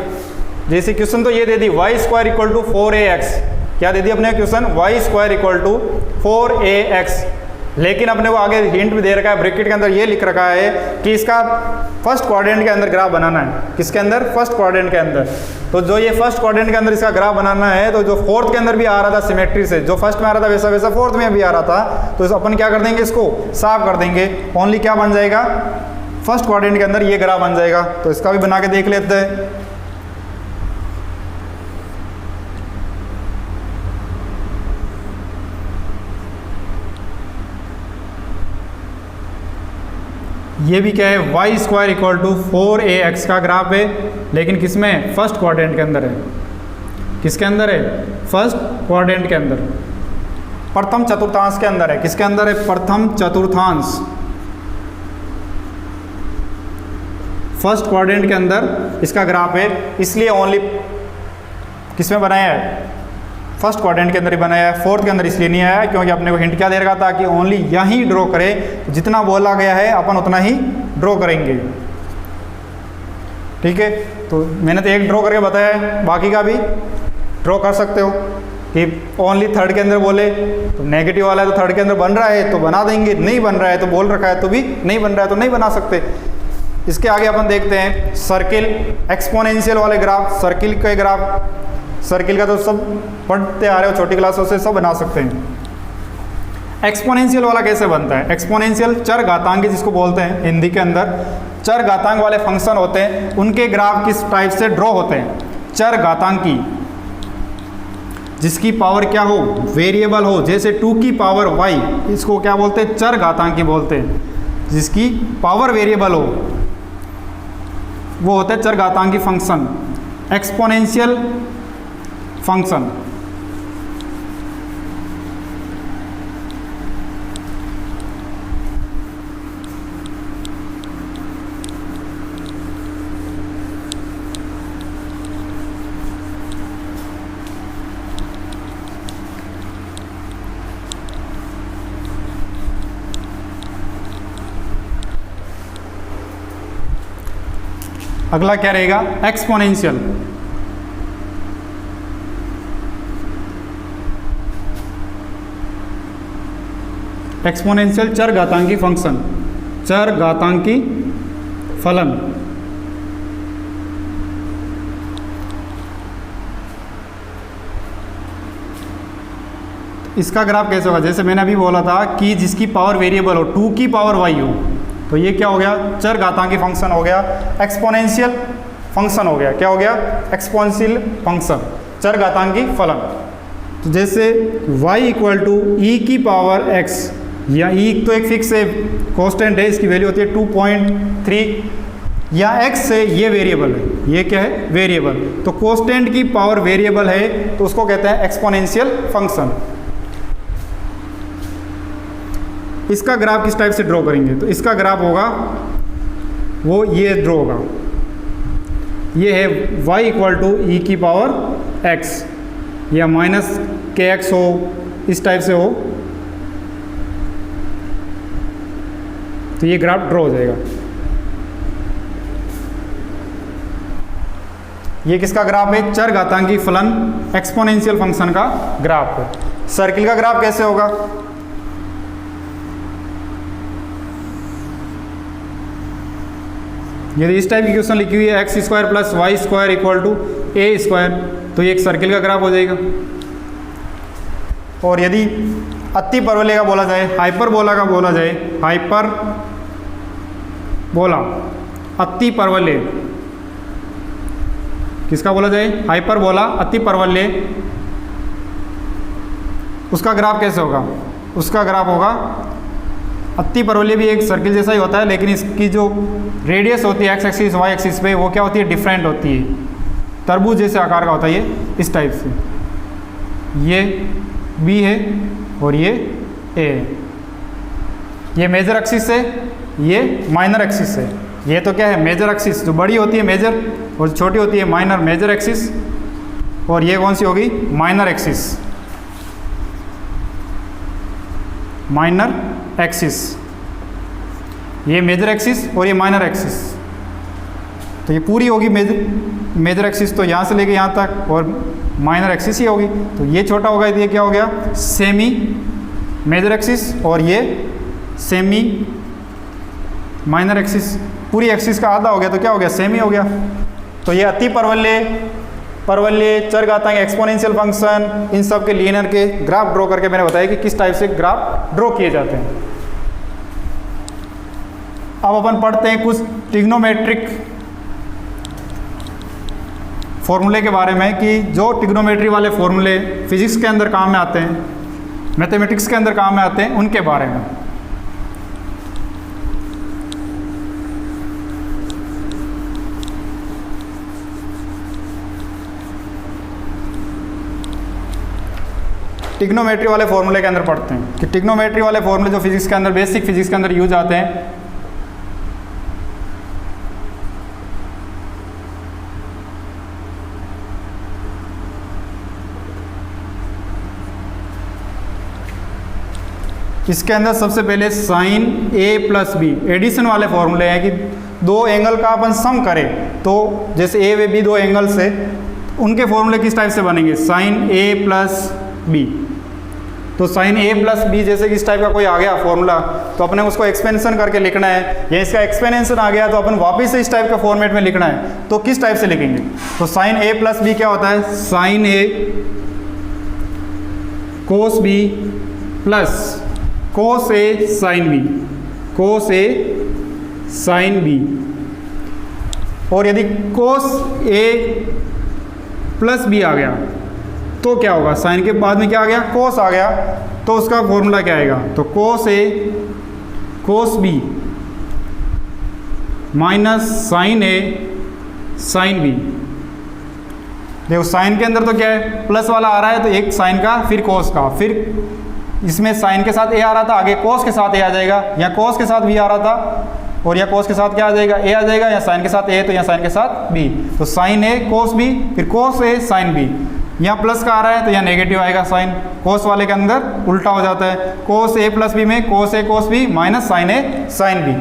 जैसे क्वेश्चन तो ये दे दी, Y square equal to 4ax। क्या दे दी अपने question, Y square equal to 4ax। लेकिन अपने को आगे हिंट भी दे रखा है, ब्रैकेट के अंदर ये लिख रखा है कि इसका फर्स्ट क्वाड्रेंट के अंदर ग्राफ बनाना है। किसके अंदर, फर्स्ट क्वाड्रेंट के अंदर। तो जो ये फर्स्ट क्वाड्रेंट के अंदर इसका ग्राफ बनाना है, तो जो फोर्थ के अंदर भी आ रहा था सिमेट्री से, जो फर्स्ट में आ रहा था वैसा वैसा फोर्थ में भी आ रहा था, तो अपन क्या कर देंगे, इसको साफ कर देंगे। ओनली क्या बन जाएगा, फर्स्ट क्वाड्रेंट के अंदर ये ग्राफ बन जाएगा। तो इसका भी बना के देख लेते हैं। ये भी क्या है, Y square equal to 4ax का ग्राफ है, लेकिन किसमें, फर्स्ट क्वाड्रेंट के अंदर है। किसके अंदर है, फर्स्ट क्वाड्रेंट के अंदर, प्रथम चतुर्थांश के अंदर है। किसके अंदर है, प्रथम चतुर्थांश, फर्स्ट क्वाड्रेंट के अंदर इसका ग्राफ है। इसलिए ओनली किसमें बनाया है, फर्स्ट क्वाड्रेंट के अंदर ही बनाया है, फोर्थ के अंदर इसलिए नहीं आया क्योंकि अपने को हिंट क्या दे रखा था कि ओनली यहीं ड्रॉ करें, जितना बोला गया है अपन उतना ही ड्रॉ करेंगे। ठीक है, तो मैंने तो एक ड्रॉ करके बताया है, बाकी का भी ड्रॉ कर सकते हो कि ओनली थर्ड के अंदर बोले तो नेगेटिव वाला है, तो थर्ड के अंदर बन रहा है तो बना देंगे, नहीं बन रहा है तो बोल रखा है तो भी नहीं बन रहा है तो नहीं बना सकते। इसके आगे अपन देखते हैं सर्किल, एक्सपोनेंशियल वाले ग्राफ। सर्किल के ग्राफ, सर्किल का तो सब पढ़ते आ रहे हो छोटी क्लासों से, सब बना सकते हैं। एक्सपोनेंशियल वाला कैसे बनता है, एक्सपोनेंशियल चर घातांकी जिसको बोलते हैं हिंदी के अंदर, चर घातांक वाले फंक्शन होते हैं, उनके ग्राफ किस टाइप से ड्रॉ होते हैं। चर घातांकी जिसकी पावर क्या हो, वेरिएबल हो, जैसे 2 की पावर y, इसको क्या बोलते हैं, चर घातांकी बोलते हैं। जिसकी पावर वेरिएबल हो वो होता है चर घातांकी फंक्शन, एक्सपोनेंशियल फंक्शन। अगला क्या रहेगा, एक्सपोनेंशियल। एक्सपोनेंशियल चर घातांकी फंक्शन, चर घातांकी फलन। इसका ग्राफ कैसे होगा, जैसे मैंने अभी बोला था कि जिसकी पावर वेरिएबल हो, 2 की पावर y हो, तो ये क्या हो गया, चर घातांकी फंक्शन हो गया, एक्सपोनेंशियल फंक्शन हो गया। क्या हो गया, एक्सपोनेंशियल फंक्शन, चर घातांकी फलन। तो जैसे y इक्वल टू ई की पावर x, या e तो एक फिक्स है, कांस्टेंट है, इसकी वैल्यू होती है 2.3, या x से ये वेरिएबल है, ये क्या है, वेरिएबल। तो कांस्टेंट की पावर वेरिएबल है तो उसको कहते हैं एक्सपोनेंशियल फंक्शन। इसका ग्राफ किस टाइप से ड्रॉ करेंगे, तो इसका ग्राफ होगा वो ये ड्रॉ होगा, ये है y इक्वल टू ई की पावर x, या माइनस kx हो, इस टाइप से हो, तो ये ग्राफ ड्रॉ हो जाएगा। ये किसका ग्राफ है? चर घातांकी फलन एक्सपोनेंशियल फंक्शन का ग्राफ है। सर्किल का ग्राफ कैसे होगा? यदि इस टाइप की क्वेश्चन लिखी हुई है x square plus y square equal to a square, तो ये एक सर्किल का ग्राफ हो जाएगा। और यदि अति परवलय का बोला जाए, हाइपरबोला का बोला जाए, हाइपरबोला अति परवलय किसका बोला जाए? हाइपरबोला अति परवलय, उसका ग्राफ कैसे होगा? उसका ग्राफ होगा, अति परवलय भी एक सर्किल जैसा ही होता है, लेकिन इसकी जो रेडियस होती है एक्स एक्सिस वाई एक्सिस पे, वो क्या होती है? डिफरेंट होती है। तरबूज जैसे आकार का होता है ये, इस टाइप से। ये बी है और ये ए है। ये मेजर एक्सिस है, ये माइनर एक्सिस है। ये तो क्या है? मेजर एक्सिस, जो बड़ी होती है मेजर और छोटी होती है माइनर, मेजर एक्सिस। और ये कौन सी होगी? Minor axis, minor axis. ये मेजर एक्सिस और ये माइनर एक्सिस। तो ये पूरी होगी मेजर एक्सिस, तो यहाँ से लेके यहाँ तक, और माइनर एक्सिस ही होगी। तो ये छोटा होगा, ये क्या हो गया? सेमी मेजर एक्सिस, और ये सेमी माइनर एक्सिस। पूरी एक्सिस का आधा हो गया, तो क्या हो गया? सेमी हो गया। तो ये अति परवलय, चरघातांक, एक्सपोनेंशियल फंक्शन, इन सब के लीनियर के ग्राफ ड्रॉ करके मैंने बताया कि किस टाइप से ग्राफ ड्रॉ किए जाते हैं। अब अपन पढ़ते हैं कुछ ट्रिग्नोमेट्रिक फॉर्मूले के बारे में, कि जो ट्रिग्नोमेट्री वाले फॉर्मूले फिजिक्स के अंदर काम में आते हैं, मैथमेटिक्स के अंदर काम में आते हैं, उनके बारे में। ट्रिग्नोमेट्री वाले फॉर्मूले के अंदर पढ़ते हैं कि ट्रिग्नोमेट्री वाले फॉर्मूले जो फिजिक्स के अंदर, बेसिक फिजिक्स के अंदर यूज आते हैं। इसके अंदर सबसे पहले साइन ए प्लस बी, एडिशन वाले फॉर्मूले हैं कि दो एंगल का अपन सम करें, तो जैसे ए व बी दो एंगल्स है, उनके फॉर्मूले किस टाइप से बनेंगे? साइन ए प्लस बी। तो साइन ए प्लस बी जैसे कि इस टाइप का कोई आ गया फॉर्मूला, तो अपने उसको एक्सपेंशन करके लिखना है, या इसका एक्सपेंशन आ गया तो अपन वापस से इस टाइप का फॉर्मेट में लिखना है। तो किस टाइप से लिखेंगे? तो साइन ए प्लस बी क्या होता है? Sign A cos B plus cos A sine B, cos A sine B. और यदि कोस ए प्लस बी आ गया तो क्या होगा? साइन के बाद में क्या आ गया? कोस आ गया, तो उसका फॉर्मूला क्या आएगा? तो कोस A cos B minus sine A sine B. देखो साइन के अंदर तो क्या है? प्लस वाला आ रहा है, तो एक साइन का फिर कोस का, फिर इसमें साइन के साथ ए आ रहा था, आगे कोस के साथ ए आ जाएगा, या कोस के साथ बी आ रहा था, और या कोस के साथ क्या आ जाएगा? ए आ जाएगा, या साइन के साथ ए तो या साइन के साथ बी। तो साइन ए कोस बी, फिर कोस ए साइन बी। यहाँ प्लस का आ रहा है तो यहाँ नेगेटिव आएगा साइन, कोस वाले के अंदर उल्टा हो जाता है। कोस ए प्लस बी में cos A cos B minus sine A sine B.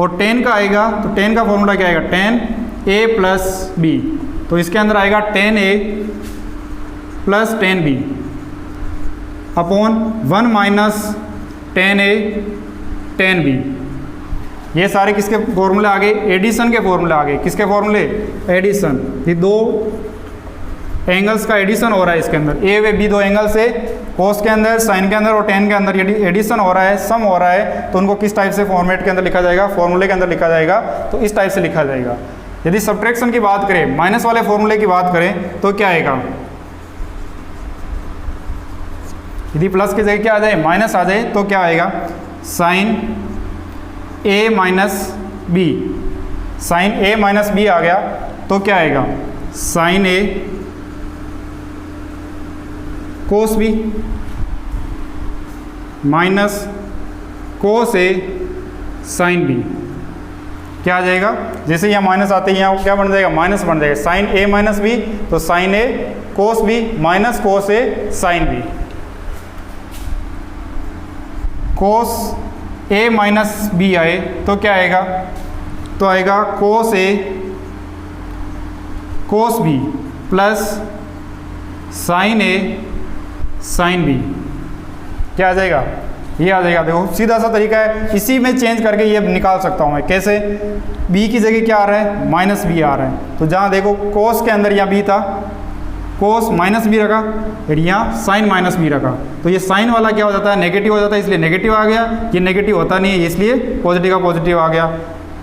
और टेन का आएगा, तो टेन का फॉर्मूला क्या आएगा? Tan A plus B. तो इसके अंदर आएगा tan A plus tan B upon 1 minus tan A tan B. ये सारे किसके फॉर्मूले आ गए? एडिशन के फॉर्मूले आ गए। किसके फॉर्मूले? एडिशन। ये दो एंगल्स का एडिशन हो रहा है इसके अंदर, ए व बी दो एंगल्स है, कोस के अंदर, साइन के अंदर और टेन के अंदर यदि एडिशन हो रहा है, सम हो रहा है, तो उनको किस टाइप से फॉर्मेट के अंदर लिखा जाएगा? फॉर्मूले के अंदर लिखा जाएगा। तो इस टाइप से लिखा जाएगा। यदि सब्ट्रैक्शन की बात करें, माइनस वाले फॉर्मूले की बात करें, तो क्या आएगा? यदि प्लस की जगह क्या आ जाए? माइनस आ जाए, तो क्या आएगा? साइन ए माइनस बी। साइन ए माइनस बी आ गया, तो क्या आएगा? Sign A cos B minus cos A sine B. क्या आ जाएगा? जैसे यहाँ माइनस आते हैं, यहाँ क्या बन जाएगा? माइनस बन जाएगा। साइन ए माइनस बी, तो sign A cos B minus cos A sine B. Cos A minus B आए तो क्या आएगा, तो आएगा कोस A cos B plus sine A sine B. क्या आ जाएगा, ये आ जाएगा। देखो सीधा सा तरीका है, इसी में चेंज करके ये निकाल सकता हूँ मैं। कैसे, b की जगह क्या आ रहा है, माइनस बी आ रहा है। तो जहाँ देखो कोस के अंदर यहाँ b था, कोस माइनस बी रखा, फिर यहाँ साइन माइनस बी रखा, तो ये साइन वाला क्या हो जाता है, नेगेटिव हो जाता है, इसलिए नेगेटिव आ गया। ये नेगेटिव होता नहीं है, इसलिए पॉजिटिव का पॉजिटिव आ गया।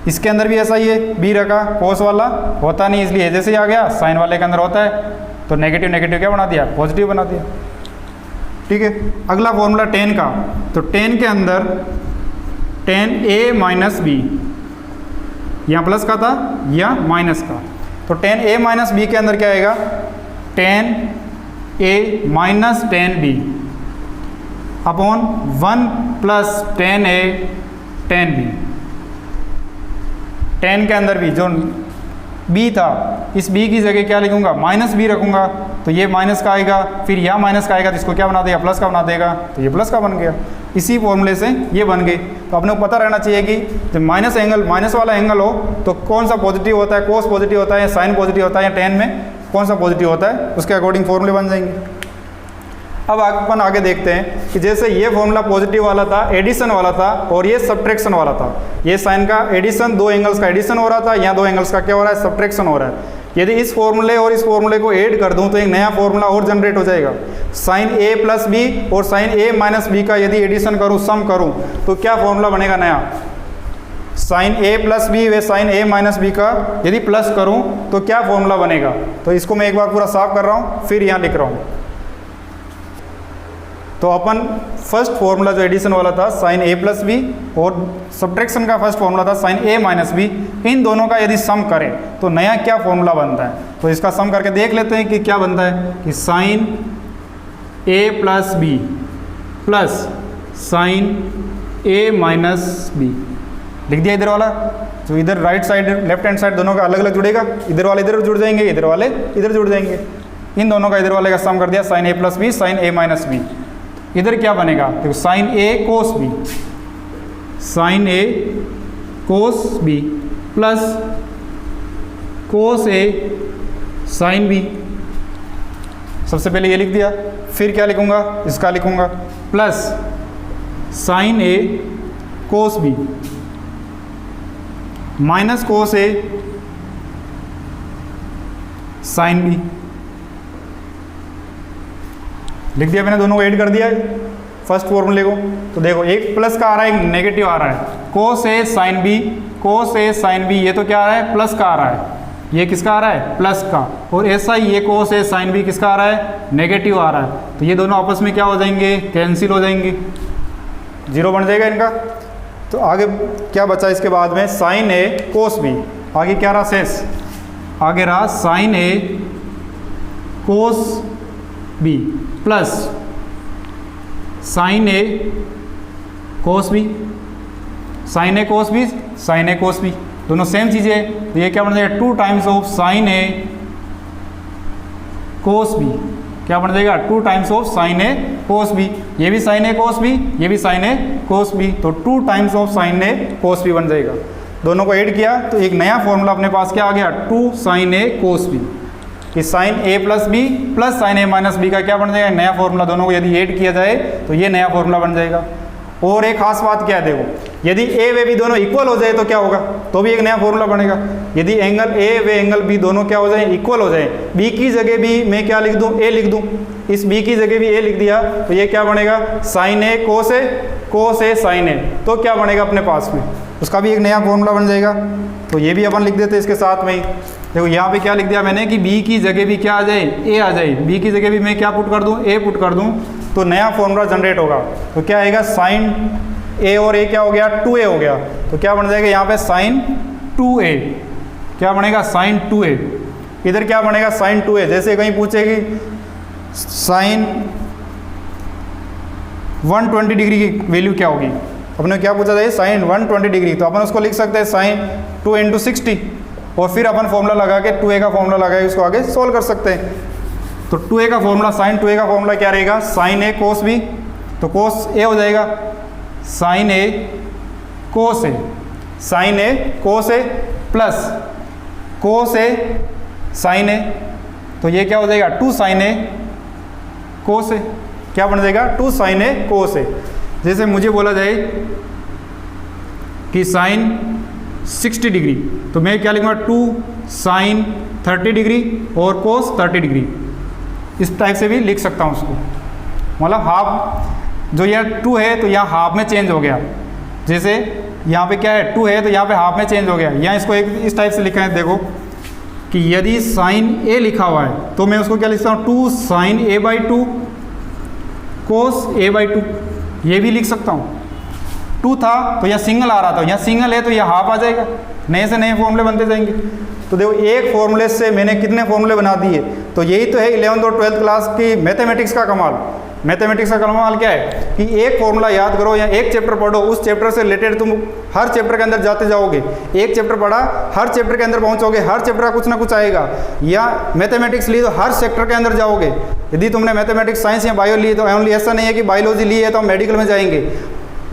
इसके अंदर भी ऐसा ही है, b रखा, कोस वाला होता नहीं, इसलिए जैसे ही आ गया, साइन वाले के अंदर होता है, तो नेगेटिव नेगेटिव क्या बना दिया, पॉजिटिव बना दिया। ठीक है, अगला फॉर्मूला टेन का, तो टेन के अंदर टेन ए माइनस बी, यहाँ प्लस का था या माइनस का, तो टेन ए माइनस बी के अंदर क्या आएगा, tan A minus tan B upon 1 plus tan A tan B. Tan के अंदर भी जो b था, इस b की जगह क्या लिखूंगा, माइनस बी रखूंगा, तो ये माइनस का आएगा, फिर यहाँ माइनस का आएगा, तो इसको क्या बना देगा, प्लस का बना देगा, तो ये प्लस का बन गया। इसी फॉर्मूले से ये बन गए। तो अपने को पता रहना चाहिए कि जब माइनस एंगल, माइनस वाला एंगल हो तो कौन सा पॉजिटिव होता है, कोस पॉजिटिव होता है या साइन पॉजिटिव होता है, या टेन में कौन सा पॉजिटिव होता है, उसके अकॉर्डिंग फॉर्मूले बन जाएंगे। अब अपन आगे देखते हैं कि जैसे ये फॉर्मूला पॉजिटिव वाला था, एडिशन वाला था, और ये सब्ट्रैक्शन वाला था। ये साइन का एडिशन, दो एंगल्स का एडिशन हो रहा था, यहाँ दो एंगल्स का क्या हो रहा है, सब्ट्रैक्शन हो रहा है। यदि इस फॉर्मूले और इस फॉर्मूले को ऐड कर दूं तो एक नया फॉर्मूला और जनरेट हो जाएगा। साइन ए प्लस बी और साइन ए माइनस बी का यदि एडिशन करूं, सम करूं, तो क्या फॉर्मूला बनेगा नया, साइन ए प्लस बी वे साइन ए माइनस बी का यदि प्लस करूं तो क्या फॉर्मूला बनेगा। तो इसको मैं एक बार पूरा साफ कर रहा हूं, फिर यहाँ लिख रहा हूं। तो अपन फर्स्ट फॉर्मूला जो एडिशन वाला था साइन ए प्लस बी, और सब्ट्रैक्शन का फर्स्ट फॉर्मूला था साइन ए माइनस बी, इन दोनों का यदि सम करें तो नया क्या फॉर्मूला बनता है। तो इसका सम करके देख लेते हैं कि क्या बनता है, कि साइन ए प्लस बी प्लस साइन ए माइनस बी। लिख दिया इधर वाला, जो इधर right side left hand side दोनों का अलग अलग जुड़ेगा, इधर वाले इधर जुड़ जाएंगे, इधर वाले इधर जुड़ जाएंगे। इन दोनों का इधर वाले का सम कर दिया, साइन ए प्लस बी साइन ए माइनस बी। इधर क्या बनेगा, देखो sign A cos B, sine A cos B plus cos A sine B. सबसे पहले ये लिख दिया, फिर क्या लिखूंगा, इसका लिखूंगा plus sine A cos B minus cos A sine B. लिख दिया मैंने, दोनों को ऐड कर दिया है फर्स्ट फॉर्मूले को। तो देखो एक प्लस का आ रहा है, एक नेगेटिव आ रहा है, कोस ए साइन बी, कोस ए साइन बी, ये तो क्या आ रहा है, प्लस का आ रहा है, ये किसका आ रहा है, प्लस का, और ऐसा ही ये कोस ए साइन बी किसका आ रहा है, नेगेटिव आ रहा है। तो ये दोनों आपस में क्या हो जाएंगे, कैंसिल हो जाएंगे, जीरो बन जाएगा इनका। तो आगे क्या बचा इसके बाद में, साइन ए कोस बी, आगे क्या रहा शेष, आगे रहा sine A cos B plus sine A cos B, sine A cos B sine A cos B, दोनों सेम चीज़ें है। तो ये क्या बन जाएगा, 2 times of sine A cos B, क्या बन जाएगा, 2 times of sine A cos B. ये भी साइन ए कोस बी, ये भी साइन ए कोस बी, तो 2 times of sine A cos B बन जाएगा। दोनों को ऐड किया तो एक नया फॉर्मूला अपने पास क्या आ गया, 2 साइन ए कोस बी, कि साइन ए प्लस बी प्लस साइन ए माइनस बी का क्या बन जाएगा, नया फॉर्मूला। दोनों को यदि ऐड किया जाए तो ये नया फॉर्मूला बन जाएगा। और एक खास बात क्या है, देखो यदि ए वे बी दोनों इक्वल हो जाए तो क्या होगा, तो भी एक नया फॉर्मूला बनेगा। यदि एंगल ए वे एंगल बी दोनों क्या हो जाए, इक्वल हो जाए, बी की जगह भी मैं क्या लिख दूं, ए लिख दूं, इस बी की जगह भी ए लिख दिया, तो ये क्या बनेगा, sign A cos A sign ए। तो क्या बनेगा अपने पास में, उसका भी एक नया फॉर्मूला बन जाएगा। तो ये भी अपन लिख देते इसके साथ में ही। देखो यहाँ पे क्या लिख दिया मैंने कि b की जगह भी क्या आ जाए, a आ जाए, b की जगह भी मैं क्या पुट कर दूँ, a पुट कर दूँ, तो नया फॉर्मूला जनरेट होगा। तो क्या आएगा, साइन a और a क्या हो गया, 2a हो गया। तो क्या बन जाएगा यहाँ पे साइन 2a, क्या बनेगा, साइन 2a। इधर क्या बनेगा, साइन 2a। जैसे कहीं पूछेगी साइन 120 डिग्री की वैल्यू क्या होगी, अपने क्या पूछा जाए, साइन 120 डिग्री, तो अपन उसको लिख सकते हैं साइन 2 × 60, और फिर अपन फॉर्मूला लगा के 2a का फॉर्मूला लगा के उसको आगे सोल्व कर सकते हैं। तो 2a का फॉर्मूला, साइन 2a का फॉर्मूला क्या रहेगा, साइन ए कोस बी, तो कोस ए हो जाएगा, sign A cos A, sign A cos A plus cos A sign ए, तो ये क्या हो जाएगा 2 साइन ए कोस ए, क्या बन जाएगा 2 साइन ए कोस ए। जैसे मुझे बोला जाए कि साइन 60 डिग्री, तो मैं क्या लिखूंगा 2 साइन 30 डिग्री और कोस 30 डिग्री, इस टाइप से भी लिख सकता हूँ उसको। मतलब हाफ, जो यह 2 है तो यहाँ हाफ में चेंज हो गया, जैसे यहाँ पे क्या है 2 है तो यहाँ पे हाफ में चेंज हो गया। यहाँ इसको एक इस टाइप से लिखा है, देखो कि यदि साइन ए लिखा हुआ है तो मैं उसको क्या लिखता हूँ 2 sine A by 2 cos A by 2, ये भी लिख सकता हूँ। 2 था तो यहाँ सिंगल आ रहा था, यहाँ सिंगल है तो यह हाफ आ जाएगा, नए से नए फॉर्मूले बनते जाएंगे। तो देखो एक फॉर्मूले से मैंने कितने फॉर्मूले बना दिए, तो यही तो है 11th और 12th क्लास की मैथमेटिक्स का कमाल। मैथमेटिक्स का कमाल क्या है कि एक फॉर्मूला याद करो या एक चैप्टर पढ़ो, उस चैप्टर से रिलेटेड तुम हर चैप्टर के अंदर जाते जाओगे। एक चैप्टर पढ़ा, हर चैप्टर के अंदर पहुंचोगे, हर चैप्टर का कुछ ना कुछ आएगा। या मैथमेटिक्स ली तो हर सेक्टर के अंदर जाओगे। यदि तुमने मैथमेटिक्स साइंस या बायो ली तो ओनली ऐसा नहीं है कि बायोलॉजी ली है तो हम मेडिकल में जाएंगे,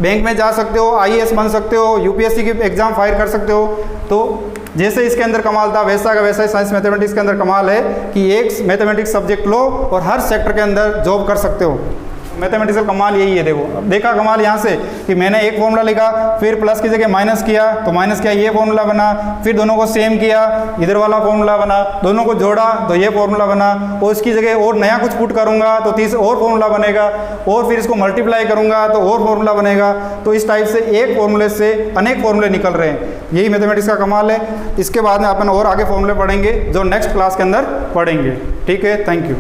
बैंक में जा सकते हो, IAS बन सकते हो, UPSC की एग्ज़ाम फायर कर सकते हो। तो जैसे इसके अंदर कमाल था वैसा का वैसा ही साइंस मैथमेटिक्स के अंदर कमाल है कि एक मैथमेटिक्स सब्जेक्ट लो और हर सेक्टर के अंदर जॉब कर सकते हो। मैथमेटिक्स का कमाल यही है। देखो अब देखा कमाल यहाँ से कि मैंने एक फॉर्मूला लिखा, फिर प्लस की जगह माइनस किया तो माइनस किया, ये फॉर्मूला बना, फिर दोनों को सेम किया, इधर वाला फॉर्मूला बना, दोनों को जोड़ा तो ये फॉर्मूला बना, और इसकी जगह और नया कुछ पुट करूँगा तो तीसरा और फॉर्मूला बनेगा, और फिर इसको मल्टीप्लाई करूँगा तो और फॉर्मूला बनेगा। तो इस टाइप से एक फॉर्मूले से अनेक फॉर्मूले निकल रहे हैं, यही मैथमेटिक्स का कमाल है। इसके बाद में अपन और आगे फॉर्मूले पढ़ेंगे जो नेक्स्ट क्लास के अंदर पढ़ेंगे। ठीक है, थैंक यू।